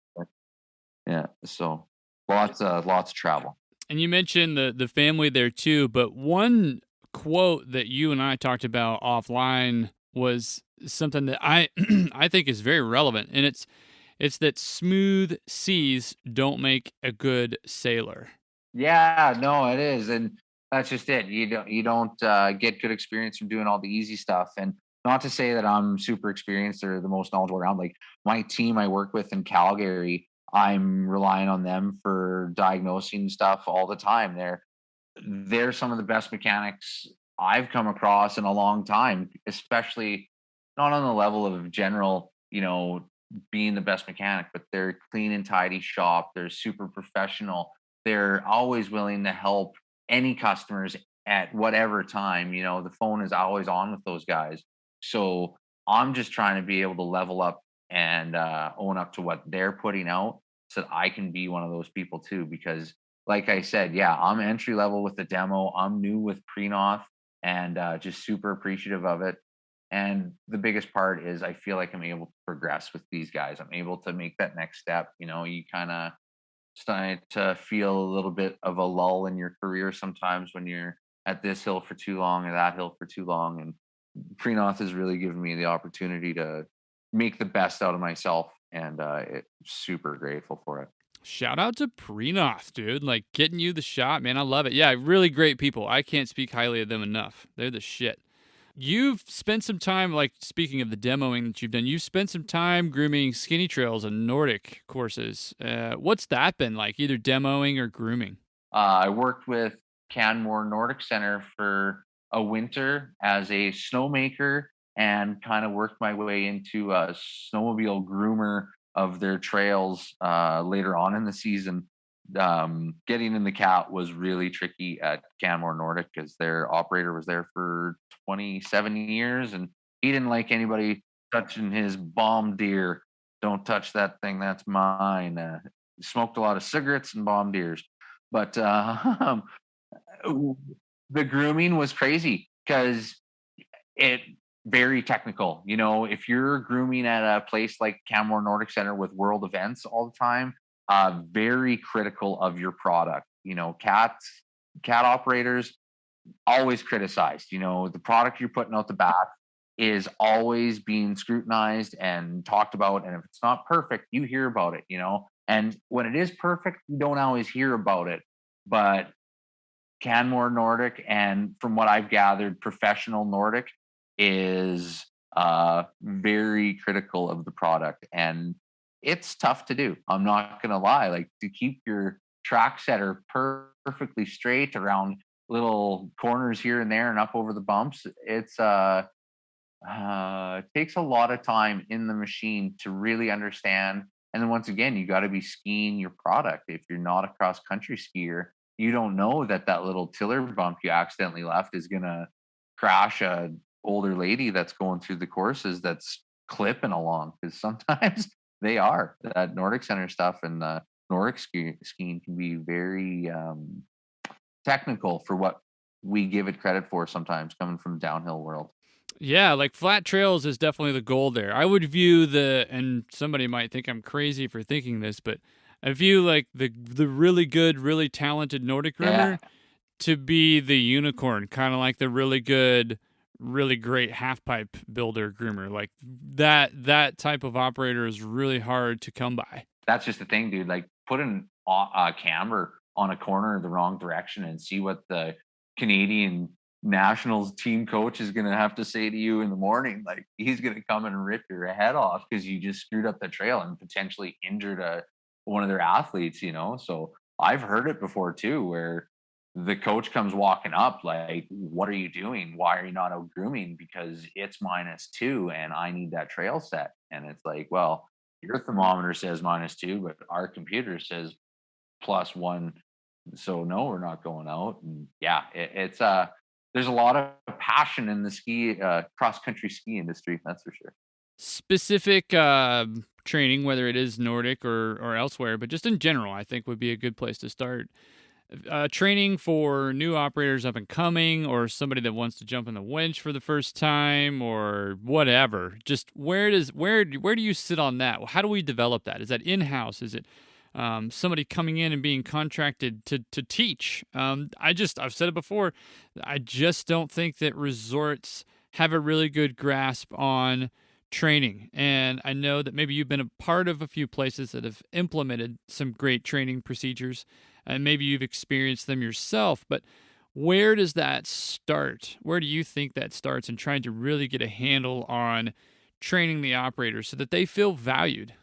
Yeah. So lots of travel. And you mentioned the family there too, but one quote that you and I talked about offline was something that I I think is very relevant, and it's that smooth seas don't make a good sailor. Yeah, no, it is. And that's just it. You don't get good experience from doing all the easy stuff. And not to say that I'm super experienced or the most knowledgeable around. Like my team I work with in Calgary, I'm relying on them for diagnosing stuff all the time. They're some of the best mechanics I've come across in a long time, especially not on the level of general, you know, being the best mechanic, but they're clean and tidy shop. They're super professional. They're always willing to help any customers at whatever time, the phone is always on with those guys. So I'm just trying to be able to level up and own up to what they're putting out so that I can be one of those people too. Because, like I said, yeah, I'm entry level with the demo. I'm new with Prenoth and just super appreciative of it. And the biggest part is I feel like I'm able to progress with these guys. I'm able to make that next step. You kind of start to feel a little bit of a lull in your career sometimes when you're at this hill for too long or that hill for too long. And Prenoth has really given me the opportunity to make the best out of myself, and super grateful for it. Shout out to Prenoth, dude. Like, getting you the shot, man. I love it. Yeah, really great people. I can't speak highly of them enough. They're the shit. You've spent some time, like, speaking of the demoing that you've done, you've spent some time grooming skinny trails and Nordic courses. What's that been like, either demoing or grooming? I worked with Canmore Nordic Center for a winter as a snowmaker and kind of worked my way into a snowmobile groomer of their trails later on in the season. Getting in the cat was really tricky at Canmore Nordic because their operator was there for 27 years and he didn't like anybody touching his bomb deer. Don't touch that thing, that's mine. He smoked a lot of cigarettes and bomb deers. But the grooming was crazy because it very technical. If you're grooming at a place like Canmore Nordic Center with world events all the time, very critical of your product. Cat operators always criticized. The product you're putting out the back is always being scrutinized and talked about. And if it's not perfect, you hear about it. And when it is perfect, you don't always hear about it. But Canmore Nordic, and from what I've gathered, professional Nordic is very critical of the product. And it's tough to do. I'm not going to lie. Like, to keep your track setter perfectly straight around little corners here and there and up over the bumps, it takes a lot of time in the machine to really understand. And then once again, you got to be skiing your product. If you're not a cross country skier, you don't know that little tiller bump you accidentally left is going to crash a older lady that's going through the courses that's clipping along, because sometimes they are. That Nordic Center stuff and the Nordic skiing can be very technical for what we give it credit for sometimes, coming from the downhill world. Yeah, like, flat trails is definitely the goal there. I would view and somebody might think I'm crazy for thinking this, but I view like the really good, really talented Nordic groomer to be the unicorn, kind of like the really good, really great half pipe builder groomer. Like, that type of operator is really hard to come by. That's just the thing, dude. Like, put a camber on a corner the wrong direction and see what the Canadian nationals team coach is going to have to say to you in the morning. Like, he's going to come and rip your head off because you just screwed up the trail and potentially injured one of their athletes, So I've heard it before too, where the coach comes walking up like, what are you doing? Why are you not out grooming? Because it's -2 and I need that trail set. And it's like, well, your thermometer says -2, but our computer says +1. So no, we're not going out. And yeah, it's there's a lot of passion in the cross-country ski industry, that's for sure. Specific training, whether it is Nordic or elsewhere, but just in general, I think would be a good place to start. Training for new operators up and coming, or somebody that wants to jump in the winch for the first time, or whatever. Just where do you sit on that? How do we develop that? Is that in-house? Is it somebody coming in and being contracted to teach? I've said it before. I just don't think that resorts have a really good grasp on training. And I know that maybe you've been a part of a few places that have implemented some great training procedures, and maybe you've experienced them yourself, but where does that start? Where do you think that starts in trying to really get a handle on training the operators so that they feel valued?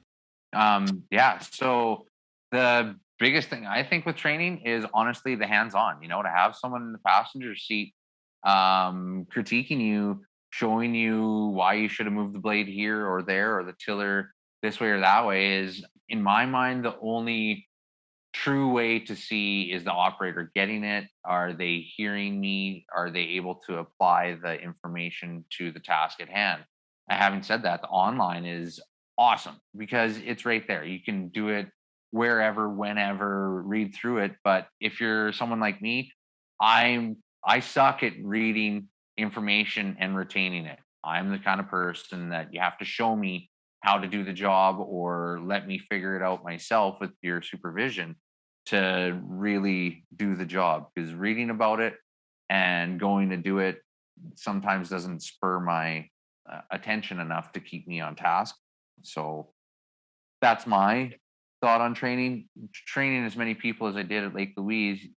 So the biggest thing I think with training is honestly the hands-on, to have someone in the passenger seat critiquing you, showing you why you should have moved the blade here or there, or the tiller this way or that way, is, in my mind, the only true way to see, is the operator getting it? Are they hearing me? Are they able to apply the information to the task at hand? And having said that, the online is awesome because it's right there. You can do it wherever, whenever, read through it. But if you're someone like me, I suck at reading information and retaining it. I'm the kind of person that you have to show me how to do the job or let me figure it out myself with your supervision to really do the job, because reading about it and going to do it sometimes doesn't spur my attention enough to keep me on task. So that's my thought on training. Training as many people as I did at Lake Louise.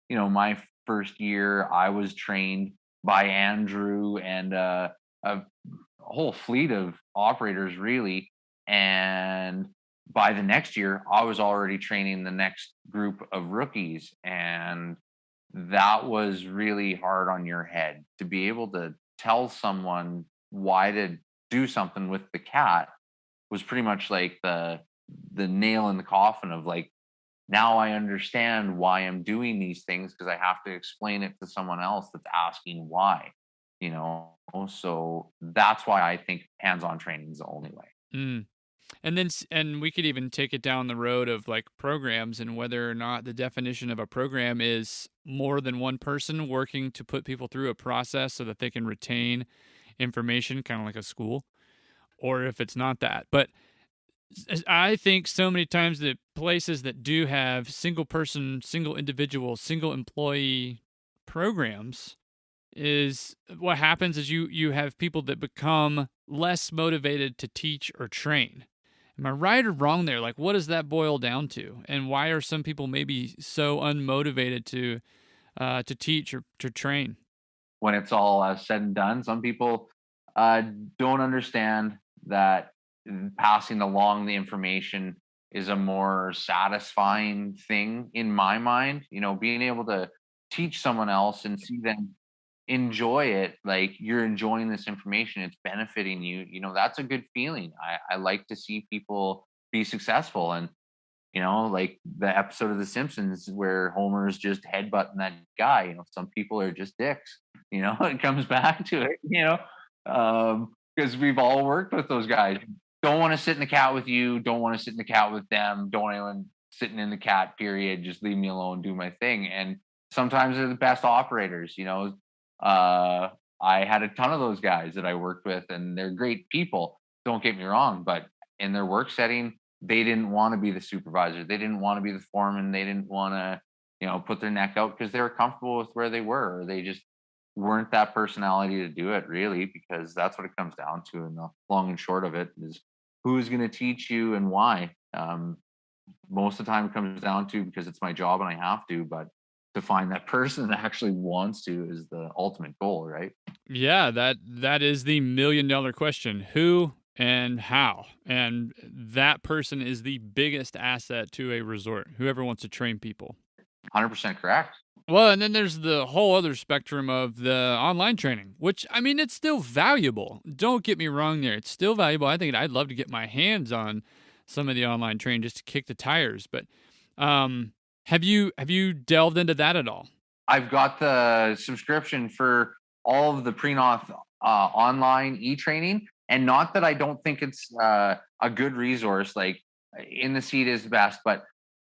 My first year, I was trained by Andrew and a whole fleet of operators, really. And by the next year, I was already training the next group of rookies. And that was really hard on your head to be able to tell someone why to do something with the cat. Was pretty much like the nail in the coffin of like, now I understand why I'm doing these things, because I have to explain it to someone else that's asking why, so that's why I think hands-on training is the only way. Mm. And we could even take it down the road of like programs and whether or not the definition of a program is more than one person working to put people through a process so that they can retain information, kind of like a school, or if it's not that. But I think so many times the places that do have single person, single individual, single employee programs, is what happens is you have people that become less motivated to teach or train. Am I right or wrong there? Like, what does that boil down to? And why are some people maybe so unmotivated to teach or to train? When it's all said and done, some people don't understand that passing along the information is a more satisfying thing in my mind. Being able to teach someone else and see them enjoy it, like you're enjoying this information, it's benefiting you, that's a good feeling. I like to see people be successful. And like the episode of The Simpsons where Homer's just headbutting that guy, some people are just dicks, it comes back to it, because we've all worked with those guys. Don't want to sit in the cat with you, don't want to sit in the cat with them, don't want anyone sitting in the cat, period, just leave me alone, do my thing. And sometimes they're the best operators. I had a ton of those guys that I worked with, and they're great people, don't get me wrong, but in their work setting, they didn't want to be the supervisor, they didn't want to be the foreman, they didn't want to put their neck out because they were comfortable with where they were, or they just weren't that personality to do it, really, because that's what it comes down to. And the long and short of it is, who's going to teach you and why. Most of the time it comes down to, because it's my job and I have to, but to find that person that actually wants to is the ultimate goal, right? Yeah, that is the $1 million question. Who and how? And that person is the biggest asset to a resort, whoever wants to train people. 100% correct. Well, and then there's the whole other spectrum of the online training, which, I mean, it's still valuable. Don't get me wrong there. It's still valuable. I think I'd love to get my hands on some of the online training just to kick the tires. But have you delved into that at all? I've got the subscription for all of the Prenoth online e-training. And not that I don't think it's a good resource, like In the Seat is the best, but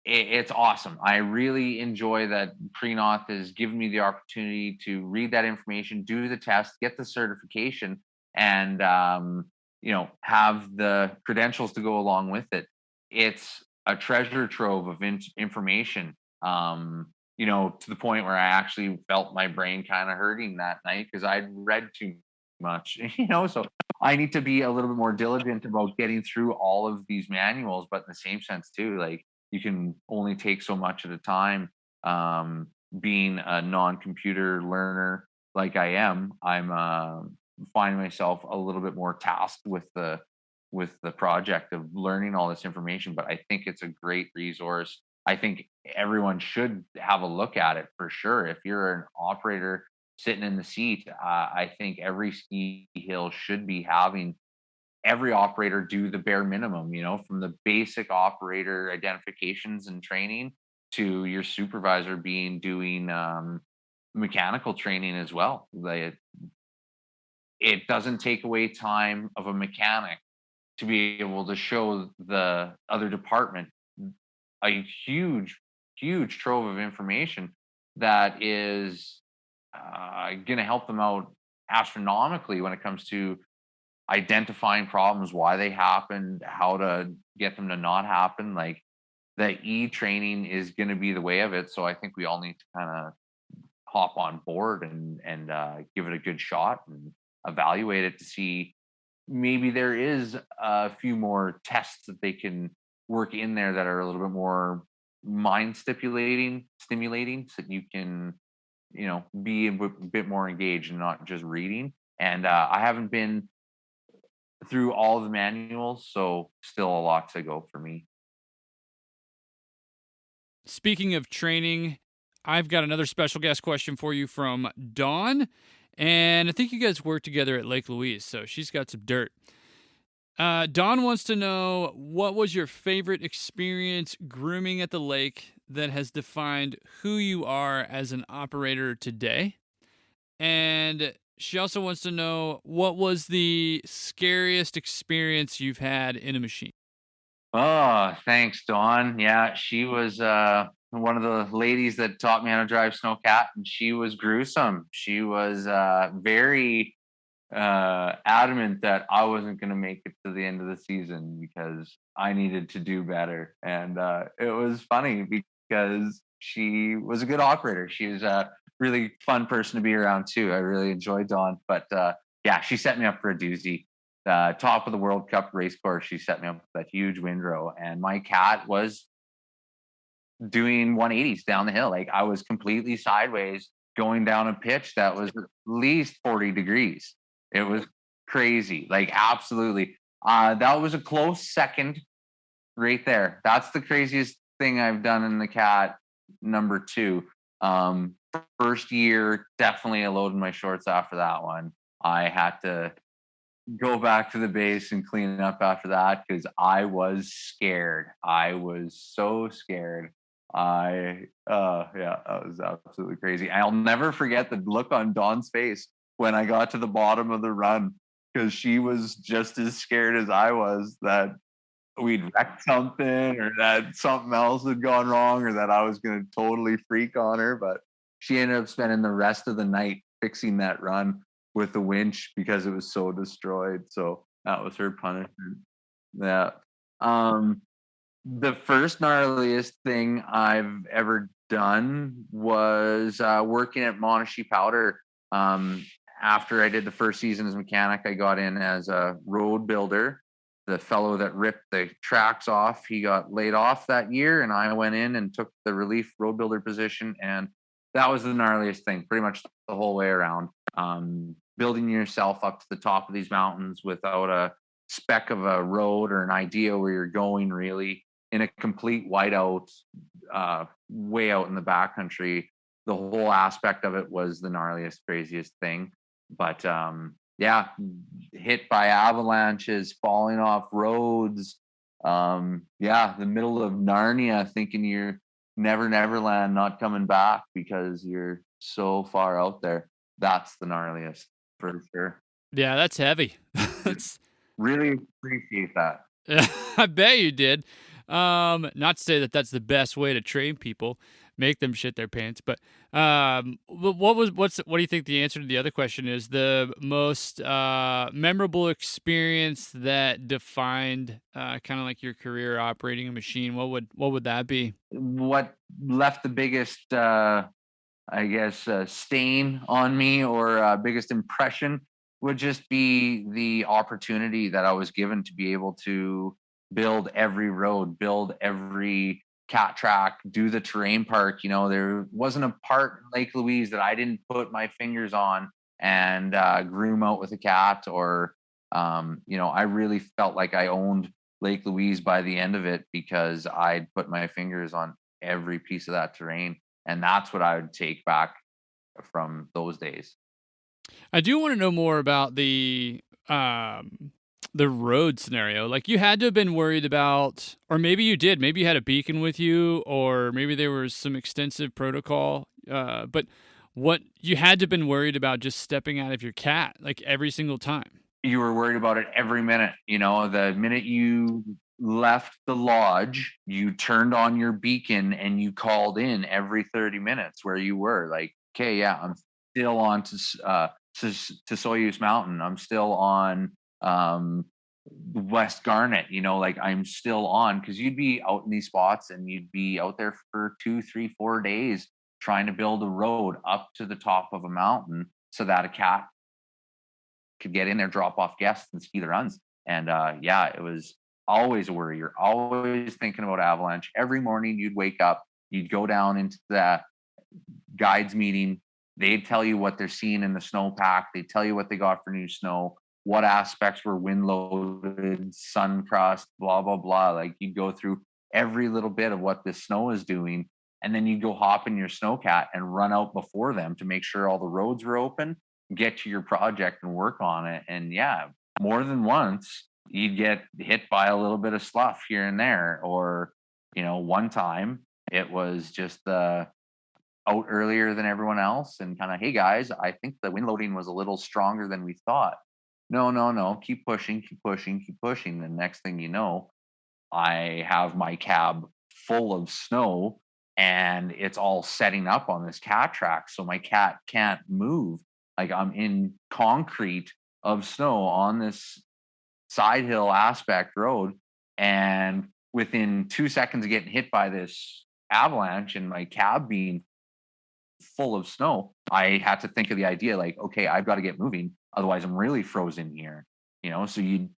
it's awesome. I really enjoy that Prenoth has given me the opportunity to read that information, do the test, get the certification, and have the credentials to go along with it. It's a treasure trove of information. To the point where I actually felt my brain kind of hurting that night because I'd read too much. So I need to be a little bit more diligent about getting through all of these manuals, but in the same sense too, like, you can only take so much at a time. Being a non-computer learner like I am, I'm finding myself a little bit more tasked with the project of learning all this information. But I think it's a great resource. I think everyone should have a look at it for sure. If you're an operator sitting in the seat, I think every ski hill should be having every operator do the bare minimum, from the basic operator identifications and training to your supervisor doing mechanical training as well. It doesn't take away time of a mechanic to be able to show the other department a huge trove of information that is going to help them out astronomically when it comes to identifying problems, why they happened, how to get them to not happen. Like, the e-training is going to be the way of it. So I think we all need to kind of hop on board and give it a good shot and evaluate it to see maybe there is a few more tests that they can work in there that are a little bit more mind stimulating so that you can be a bit more engaged and not just reading. And I haven't been through all the manuals, so still a lot to go for me. Speaking of training, I've got another special guest question for you from Dawn. And I think you guys work together at Lake Louise, so she's got some dirt. Dawn wants to know, what was your favorite experience grooming at the lake that has defined who you are as an operator today? And she also wants to know, what was the scariest experience you've had in a machine? Oh, thanks, Dawn. Yeah, she was one of the ladies that taught me how to drive snowcat, and she was gruesome. She was very adamant that I wasn't going to make it to the end of the season because I needed to do better. And it was funny because she was a good operator. She was a really fun person to be around too. I really enjoyed Dawn. But yeah, she set me up for a doozy. Top of the World Cup race course, she set me up with that huge windrow, and my cat was doing 180s down the hill. Like, I was completely sideways going down a pitch that was at least 40 degrees. It was crazy. Like, absolutely. That was a close second right there. That's the craziest thing I've done in the cat. Number 2. First year, definitely I loaded my shorts after that one. I had to go back to the base and clean up after that because I was scared. I was so scared. Yeah, that was absolutely crazy. I'll never forget the look on Dawn's face when I got to the bottom of the run, because she was just as scared as I was that we'd wrecked something or that something else had gone wrong or that I was going to totally freak on her. But she ended up spending the rest of the night fixing that run with the winch because it was so destroyed. So that was her punishment. Yeah. The first gnarliest thing I've ever done was working at Monashee Powder. After I did the first season as mechanic, I got in as a road builder. The fellow that ripped the tracks off, he got laid off that year, and I went in and took the relief road builder position, and that was the gnarliest thing, pretty much the whole way around. Building yourself up to the top of these mountains without a speck of a road or an idea where you're going, really, in a complete whiteout, way out in the backcountry. The whole aspect of it was the gnarliest, craziest thing. But yeah, hit by avalanches, falling off roads. Yeah, the middle of Narnia, thinking you're Neverland, not coming back because you're so far out there. That's the gnarliest for sure. Yeah, that's heavy. That's really appreciate that. I bet you did. Not to say that that's the best way to train people, make them shit their pants, but what do you think the answer to the other question is? The most memorable experience that defined kind of like your career operating a machine. What would that be? What left the biggest stain on me or biggest impression would just be the opportunity that I was given to be able to build every road, build every cat track, do the terrain park. There wasn't a part in Lake Louise that I didn't put my fingers on and groom out with a cat or, I really felt like I owned Lake Louise by the end of it because I'd put my fingers on every piece of that terrain. And that's what I would take back from those days. I do want to know more about the the road scenario. Like, you had to have been worried about, or maybe you did. Maybe you had a beacon with you, or maybe there was some extensive protocol. But what you had to have been worried about just stepping out of your cat, like every single time. You were worried about it every minute. You know, the minute you left the lodge, you turned on your beacon and you called in every 30 minutes where you were. Like, okay, yeah, I'm still on to Soyuz Mountain. I'm still on West Garnet. You know, like I'm still on, because you'd be out in these spots and you'd be out there for 2, 3, 4 days trying to build a road up to the top of a mountain so that a cat could get in there, drop off guests, and ski the runs. And yeah, it was always a worry. You're always thinking about avalanche. Every morning you'd wake up, you'd go down into that guides meeting. They'd tell you what they're seeing in the snowpack. They'd tell you what they got for new snow, what aspects were wind loaded, sun crust, blah, blah, blah. Like, you'd go through every little bit of what this snow is doing. And then you'd go hop in your snowcat and run out before them to make sure all the roads were open, get to your project and work on it. And yeah, more than once, you'd get hit by a little bit of slough here and there. Or, you know, one time it was just out earlier than everyone else and kind of, hey guys, I think the wind loading was a little stronger than we thought. No, keep pushing. The next thing you know, I have my cab full of snow and it's all setting up on this cat track. So my cat can't move. Like, I'm in concrete of snow on this side hill aspect road. And within 2 seconds of getting hit by this avalanche and my cab being full of snow, I had to think of the idea, like, okay, I've got to get moving. Otherwise I'm really frozen here. You know, so you'd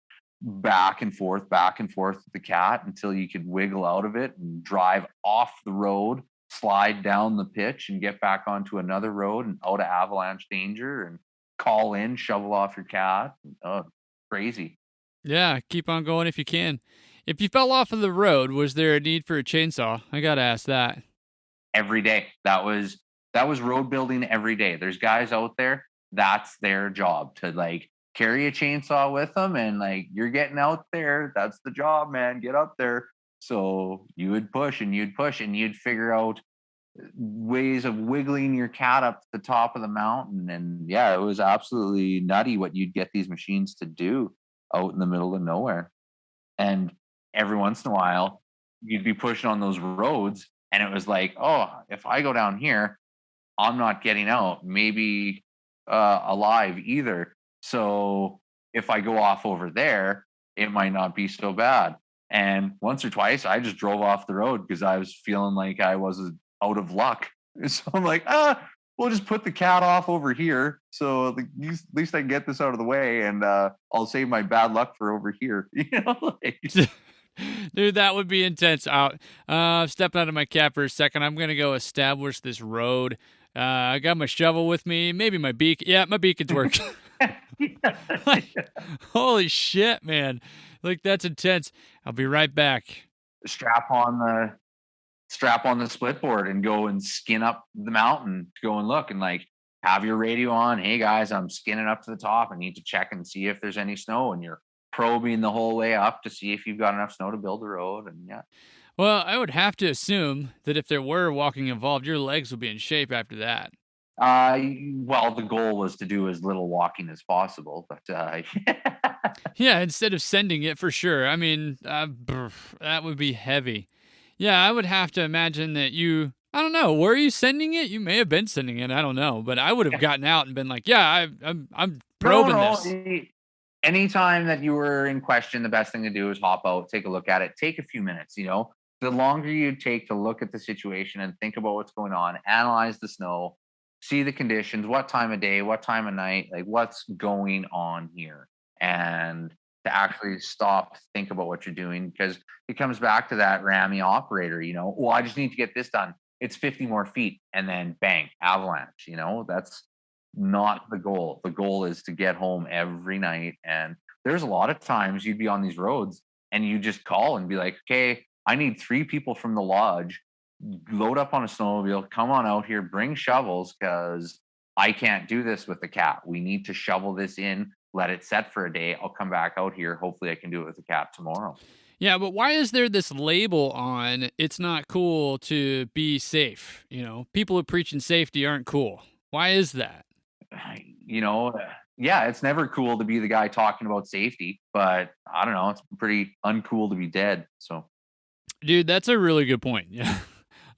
back and forth with the cat until you could wiggle out of it and drive off the road, slide down the pitch and get back onto another road and out of avalanche danger, and call in, shovel off your cat. Oh, crazy. Yeah, keep on going if you can. If you fell off of the road, was there a need for a chainsaw? I gotta ask that. Every day. That was road building every day. There's guys out there, that's their job, to like carry a chainsaw with them, and like, you're getting out there, that's the job, man, get up there. So you would push and you'd figure out ways of wiggling your cat up to the top of the mountain. And yeah, it was absolutely nutty what you'd get these machines to do out in the middle of nowhere. And every once in a while you'd be pushing on those roads and it was like, oh, if I go down here, I'm not getting out, maybe alive either. So if I go off over there, it might not be so bad. And once or twice, I just drove off the road because I was feeling like I was out of luck. So I'm like, we'll just put the cat off over here. So at least I can get this out of the way, and I'll save my bad luck for over here. You know, like, dude, that would be intense. Stepping out of my cab for a second. I'm gonna go establish this road. I got my shovel with me, maybe my beacon. Yeah, my beacon's working. Like, holy shit, man. Like, that's intense. I'll be right back. Strap on the split board and go and skin up the mountain to go and look, and like, have your radio on. Hey guys, I'm skinning up to the top. I need to check and see if there's any snow, and you're probing the whole way up to see if you've got enough snow to build a road. And yeah. Well, I would have to assume that if there were walking involved, your legs would be in shape after that. Well, the goal was to do as little walking as possible, but yeah, instead of sending it, for sure. I mean, that would be heavy. Yeah, I would have to imagine that I don't know, were you sending it? You may have been sending it, I don't know, but I would have gotten out and been like, yeah, I'm probing this. Anytime that you were in question, the best thing to do is hop out, take a look at it, take a few minutes. You know, the longer you take to look at the situation and think about what's going on, analyze the snow, see the conditions, what time of day, what time of night, like, what's going on here, and to actually stop, think about what you're doing, because it comes back to that rammy operator. You know, well, I just need to get this done. It's 50 more feet, and then bang, avalanche. You know, that's not the goal. The goal is to get home every night. And there's a lot of times you'd be on these roads and you just call and be like, okay, I need 3 people from the lodge, load up on a snowmobile, come on out here, bring shovels, because I can't do this with the cat. We need to shovel this in let it set for a day. I'll come back out here. Hopefully I can do it with the cat tomorrow. Yeah, but why is there this label on it's not cool to be safe? You know, people who preaching safety aren't cool. Why is that? You know, yeah, it's never cool to be the guy talking about safety, but I don't know. It's pretty uncool to be dead. So, dude, that's a really good point. Yeah.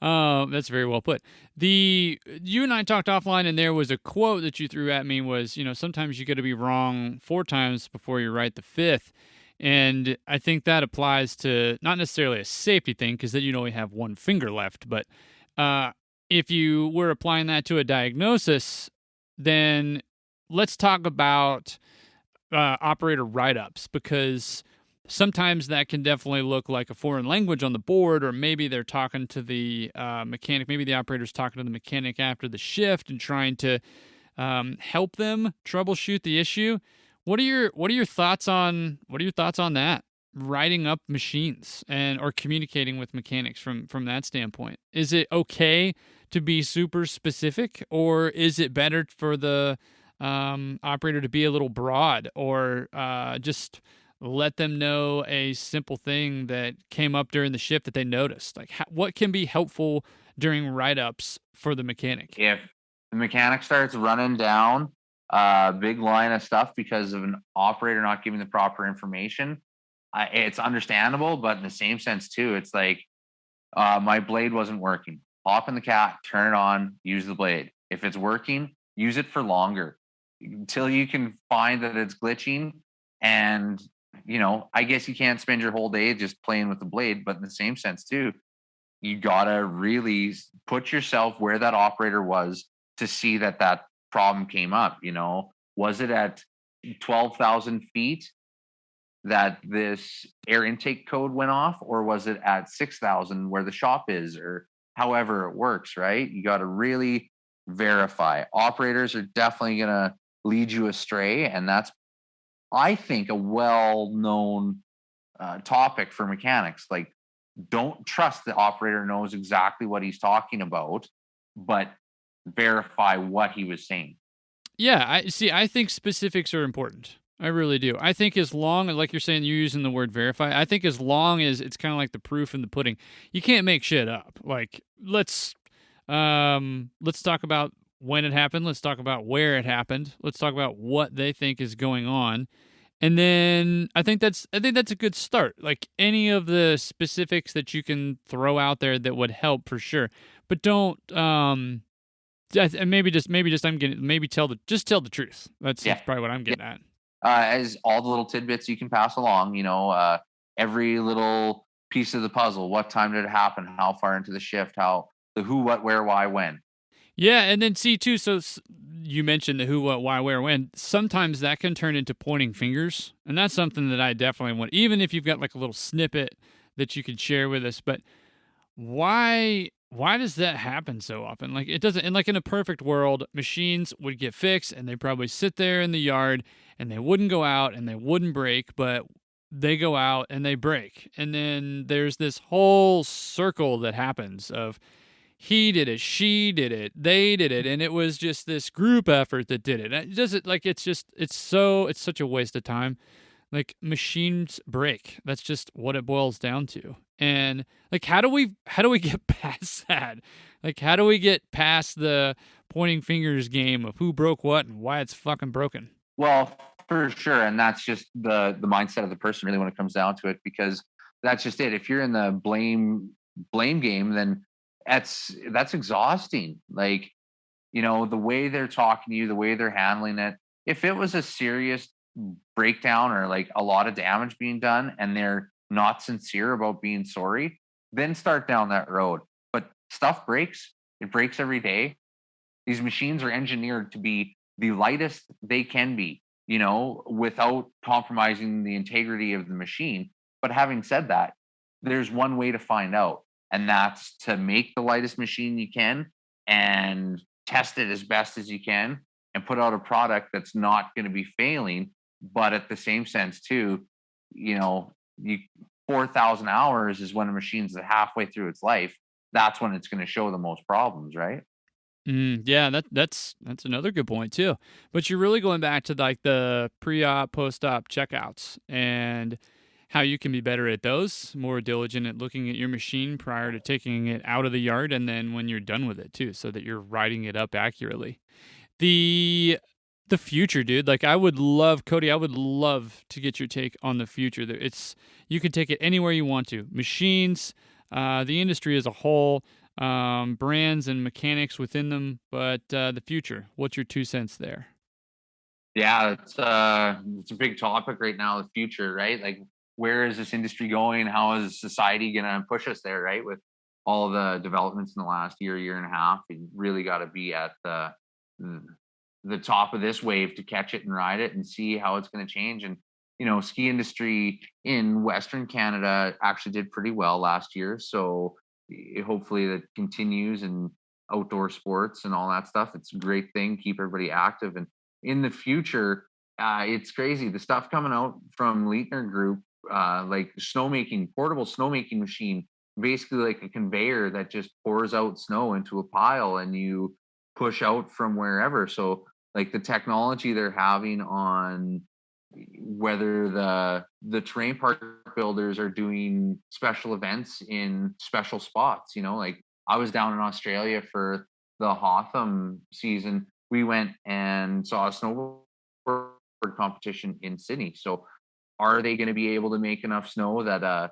That's very well put. You and I talked offline, and there was a quote that you threw at me was, you know, sometimes you got to be wrong 4 times before you're right the 5th. And I think that applies to not necessarily a safety thing, because then you'd only have 1 finger left. But if you were applying that to a diagnosis, then let's talk about operator write-ups, because sometimes that can definitely look like a foreign language on the board, or maybe they're talking to the mechanic. Maybe the operator's talking to the mechanic after the shift and trying to help them troubleshoot the issue. What are your thoughts on that? Writing up machines or communicating with mechanics from that standpoint. Is it okay to be super specific, or is it better for the operator to be a little broad, or just let them know a simple thing that came up during the shift that they noticed? Like, what can be helpful during write-ups for the mechanic? If the mechanic starts running down a big line of stuff because of an operator not giving the proper information, it's understandable, but in the same sense too, it's like, my blade wasn't working. Hop in the cat, turn it on, use the blade. If it's working, use it for longer until you can find that it's glitching. And, you know, I guess you can't spend your whole day just playing with the blade, but in the same sense too, you gotta really put yourself where that operator was to see that problem came up. You know, was it at 12,000 feet that this air intake code went off, or was it at 6,000 where the shop is, or however it works, right? You got to really verify. Operators are definitely going to lead you astray. And that's, I think, a well-known topic for mechanics. Like, don't trust the operator knows exactly what he's talking about, but verify what he was saying. Yeah, I think specifics are important. I really do. I think as long, like you're saying, you're using the word verify, I think as long as it's kind of like the proof in the pudding, you can't make shit up. Like, let's talk about when it happened. Let's talk about where it happened. Let's talk about what they think is going on. And then I think that's a good start. Like, any of the specifics that you can throw out there that would help for sure. But don't and maybe tell the truth. That's probably what I'm getting at. As all the little tidbits you can pass along, you know, every little piece of the puzzle. What time did it happen? How far into the shift? The who, what, where, why, when. Yeah, and then see too. So you mentioned the who, what, why, where, when. Sometimes that can turn into pointing fingers, and that's something that I definitely want. Even if you've got like a little snippet that you could share with us, but why does that happen so often? Like, it doesn't. And like, in a perfect world, machines would get fixed, and they probably sit there in the yard, and they wouldn't go out, and they wouldn't break, but they go out and they break, and then there's this whole circle that happens of he did it, she did it, they did it, and it was just this group effort that did it. It doesn't, like, it's such a waste of time. Like, machines break. That's just what it boils down to. And like, how do we get past that? Like, how do we get past the pointing fingers game of who broke what and why it's fucking broken? Well, for sure. And that's just the mindset of the person, really, when it comes down to it, because that's just it. If you're in the blame game, then that's exhausting. Like, you know, the way they're talking to you, the way they're handling it. If it was a serious breakdown or like a lot of damage being done and they're not sincere about being sorry, then start down that road. But stuff breaks. It breaks every day. These machines are engineered to be the lightest they can be, you know, without compromising the integrity of the machine. But having said that, there's one way to find out, and that's to make the lightest machine you can and test it as best as you can and put out a product that's not going to be failing. But at the same sense too, you know, 4,000 hours is when a machine's halfway through its life. That's when it's going to show the most problems, right? Yeah, that's another good point too. But you're really going back to like the pre-op, post-op checkouts and how you can be better at those, more diligent at looking at your machine prior to taking it out of the yard, and then when you're done with it too, so that you're writing it up accurately. The future, dude. Like I would love, Cody, I would love to get your take on the future. It's you can take it anywhere you want to. Machines, the industry as a whole, brands and mechanics within them, but the future. What's your 2 cents there? Yeah, it's a big topic right now, the future, right? Like where is this industry going? How is society gonna push us there, right? With all the developments in the last year and a half, you really got to be at the top of this wave to catch it and ride it and see how it's going to change. And ski industry in Western Canada actually did pretty well last year, so hopefully that continues, and outdoor sports and all that stuff, it's a great thing, keep everybody active. And in the future, it's crazy the stuff coming out from Leitner Group, like snowmaking, portable snowmaking machine, basically like a conveyor that just pours out snow into a pile and you push out from wherever. So like the technology they're having on whether the terrain park builders are doing special events in special spots, like I was down in Australia for the Hotham season. We went and saw a snowboard competition in Sydney. So are they going to be able to make enough snow that a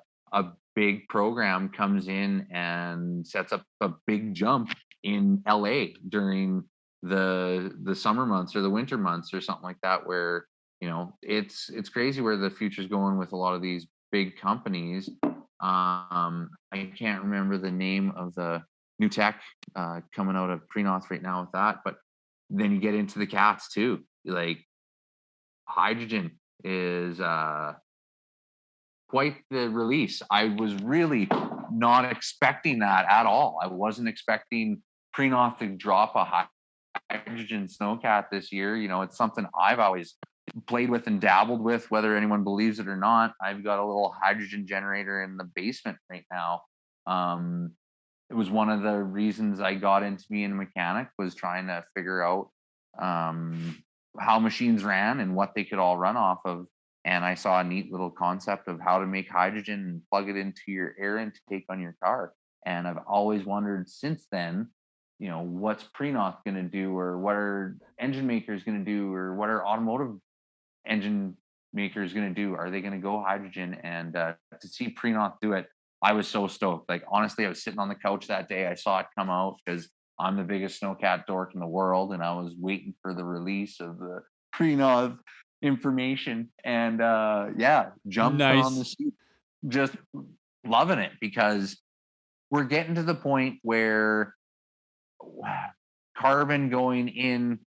big program comes in and sets up a big jump in LA during the summer months or the winter months or something like that, where it's crazy where the future's going with a lot of these big companies. I can't remember the name of the new tech coming out of Prenoth right now with that, but then you get into the cats too. Like hydrogen is quite the release. I was really not expecting that at all. I wasn't expecting Prenoth to drop a hydrogen snowcat this year. It's something I've always played with and dabbled with, whether anyone believes it or not. I've got a little hydrogen generator in the basement right now. It was one of the reasons I got into being a mechanic, was trying to figure out how machines ran and what they could all run off of. And I saw a neat little concept of how to make hydrogen and plug it into your air intake on your car. And I've always wondered since then, what's Prenoth going to do, or what are engine makers going to do, or what are automotive engine makers going to do? Are they going to go hydrogen? And to see Prenoth do it, I was so stoked. Like, honestly, I was sitting on the couch that day. I saw it come out because I'm the biggest snowcat dork in the world, and I was waiting for the release of the Prenoth information. And jumped on the seat, just loving it, because we're getting to the point where carbon going in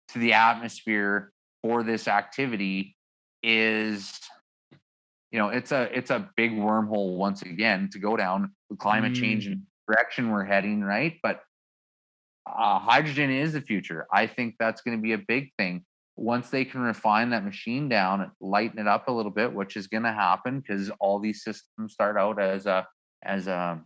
to the atmosphere for this activity is, it's a big wormhole once again to go down the climate change and direction we're heading, right? But hydrogen is the future. I think that's going to be a big thing once they can refine that machine down, lighten it up a little bit, which is going to happen because all these systems start out as a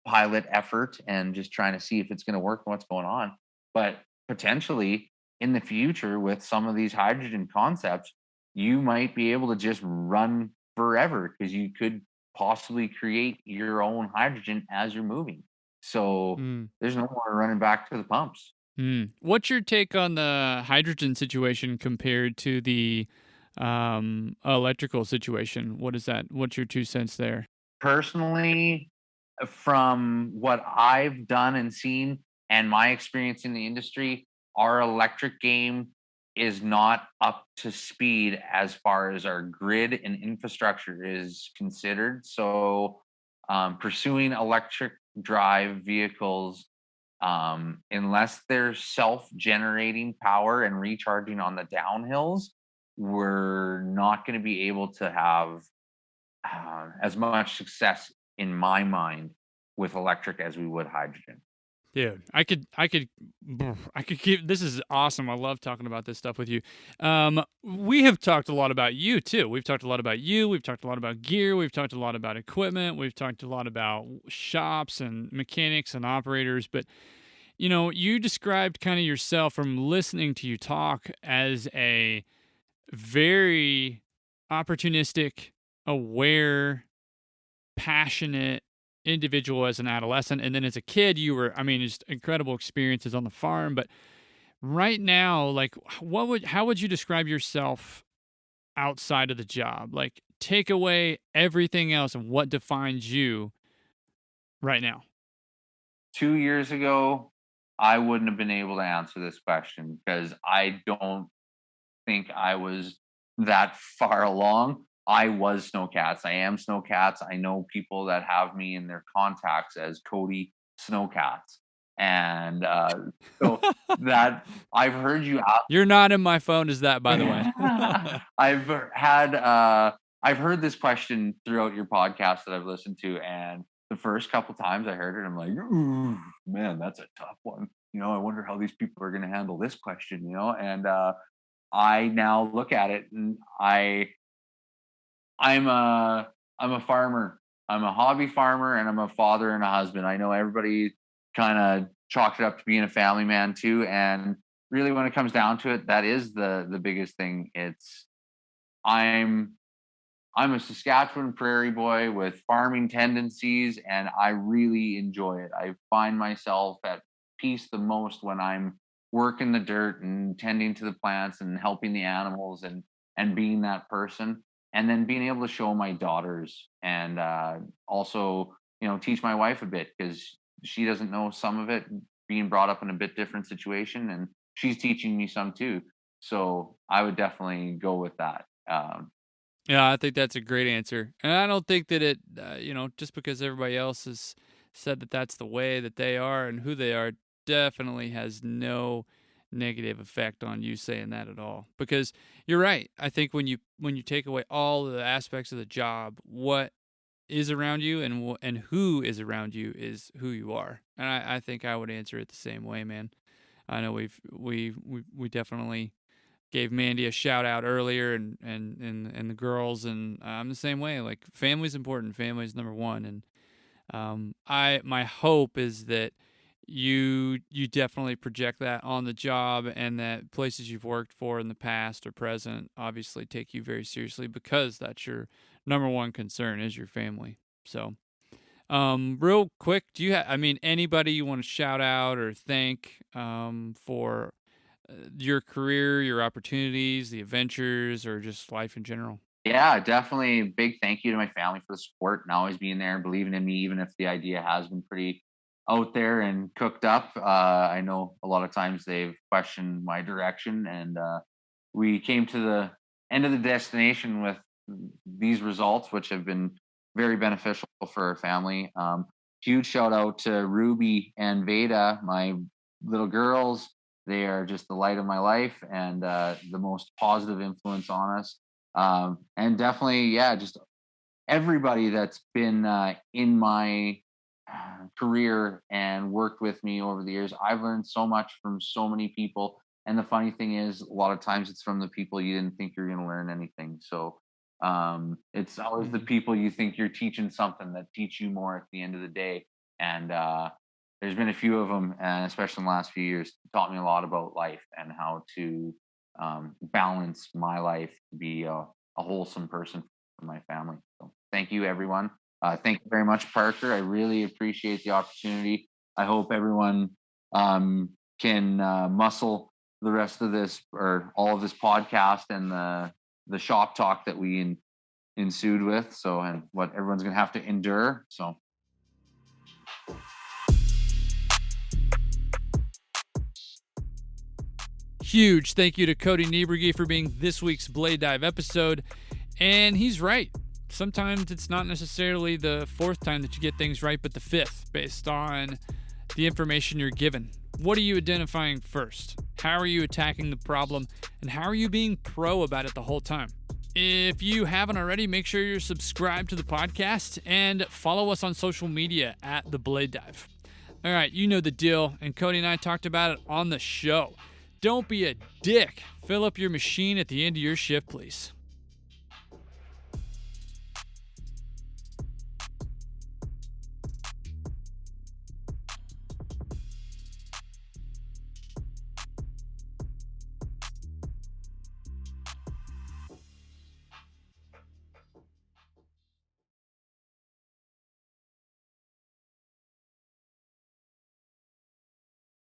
pilot effort and just trying to see if it's going to work and what's going on. But potentially in the future, with some of these hydrogen concepts, you might be able to just run forever, because you could possibly create your own hydrogen as you're moving. So there's no more running back to the pumps. What's your take on the hydrogen situation compared to the electrical situation? What is that? What's your 2 cents there? Personally, from what I've done and seen and my experience in the industry, our electric game is not up to speed as far as our grid and infrastructure is considered. So pursuing electric drive vehicles, unless they're self-generating power and recharging on the downhills, we're not going to be able to have as much success, in my mind, with electric as we would hydrogen. Dude, I could keep, this is awesome. I love talking about this stuff with you. We have talked a lot about you too. We've talked a lot about you. We've talked a lot about gear. We've talked a lot about equipment. We've talked a lot about shops and mechanics and operators. But You described kind of yourself from listening to you talk as a very opportunistic, aware, passionate individual as an adolescent. And then as a kid, you were, just incredible experiences on the farm. But right now, like, how would you describe yourself outside of the job? Like, take away everything else and what defines you right now. 2 years ago, I wouldn't have been able to answer this question because I don't think I was that far along. I was Snowcats. I am Snowcats. I know people that have me in their contacts as Cody Snowcats. And so that I've heard you ask. You're not in my phone, is that, by the way? I've heard this question throughout your podcast that I've listened to, and the first couple times I heard it, I'm like, ooh, man, that's a tough one. I wonder how these people are going to handle this question, and I now look at it and I'm a farmer. I'm a hobby farmer, and I'm a father and a husband. I know everybody kind of chalked it up to being a family man too. And really, when it comes down to it, that is the biggest thing. I'm a Saskatchewan prairie boy with farming tendencies, and I really enjoy it. I find myself at peace the most when I'm working the dirt and tending to the plants and helping the animals and being that person. And then being able to show my daughters and also, teach my wife a bit because she doesn't know some of it, being brought up in a bit different situation, and she's teaching me some too. So I would definitely go with that. Yeah, I think that's a great answer. And I don't think that it, just because everybody else has said that that's the way that they are and who they are, definitely has no negative effect on you saying that at all. Because you're right. I think when you take away all the aspects of the job, what is around you and who is around you is who you are. And I think I would answer it the same way, man. I know we definitely gave Mandy a shout out earlier and the girls, and I'm the same way. Like, family's important. Family's number one. And my hope is that you definitely project that on the job, and that places you've worked for in the past or present obviously take you very seriously, because that's your number one concern is your family. So, real quick, do you have, anybody you want to shout out or thank for your career, your opportunities, the adventures, or just life in general? Yeah, definitely. Big thank you to my family for the support and always being there and believing in me, even if the idea has been pretty out there and cooked up. I know a lot of times they've questioned my direction, and we came to the end of the destination with these results, which have been very beneficial for our family. Huge shout out to Ruby and Veda, my little girls. They are just the light of my life and the most positive influence on us. And definitely, yeah, just everybody that's been in my career and worked with me over the years. I've learned so much from so many people. And the funny thing is, a lot of times it's from the people you didn't think you're going to learn anything. So it's always the people you think you're teaching something that teach you more at the end of the day. And there's been a few of them, and especially in the last few years, taught me a lot about life and how to balance my life to be a wholesome person for my family. So thank you, everyone. Thank you very much, Parker. I really appreciate the opportunity. I hope everyone can muscle the rest of this or all of this podcast and the shop talk that we ensued with. So, and what everyone's going to have to endure. So. Huge thank you to Cody Niebrugge for being this week's Blade Dive episode. And he's right. Sometimes it's not necessarily the fourth time that you get things right, but the fifth, based on the information you're given. What are you identifying first? How are you attacking the problem? And how are you being pro about it the whole time? If you haven't already, make sure you're subscribed to the podcast and follow us on social media at The Blade Dive. All right, you know the deal, and Cody and I talked about it on the show. Don't be a dick. Fill up your machine at the end of your shift, please.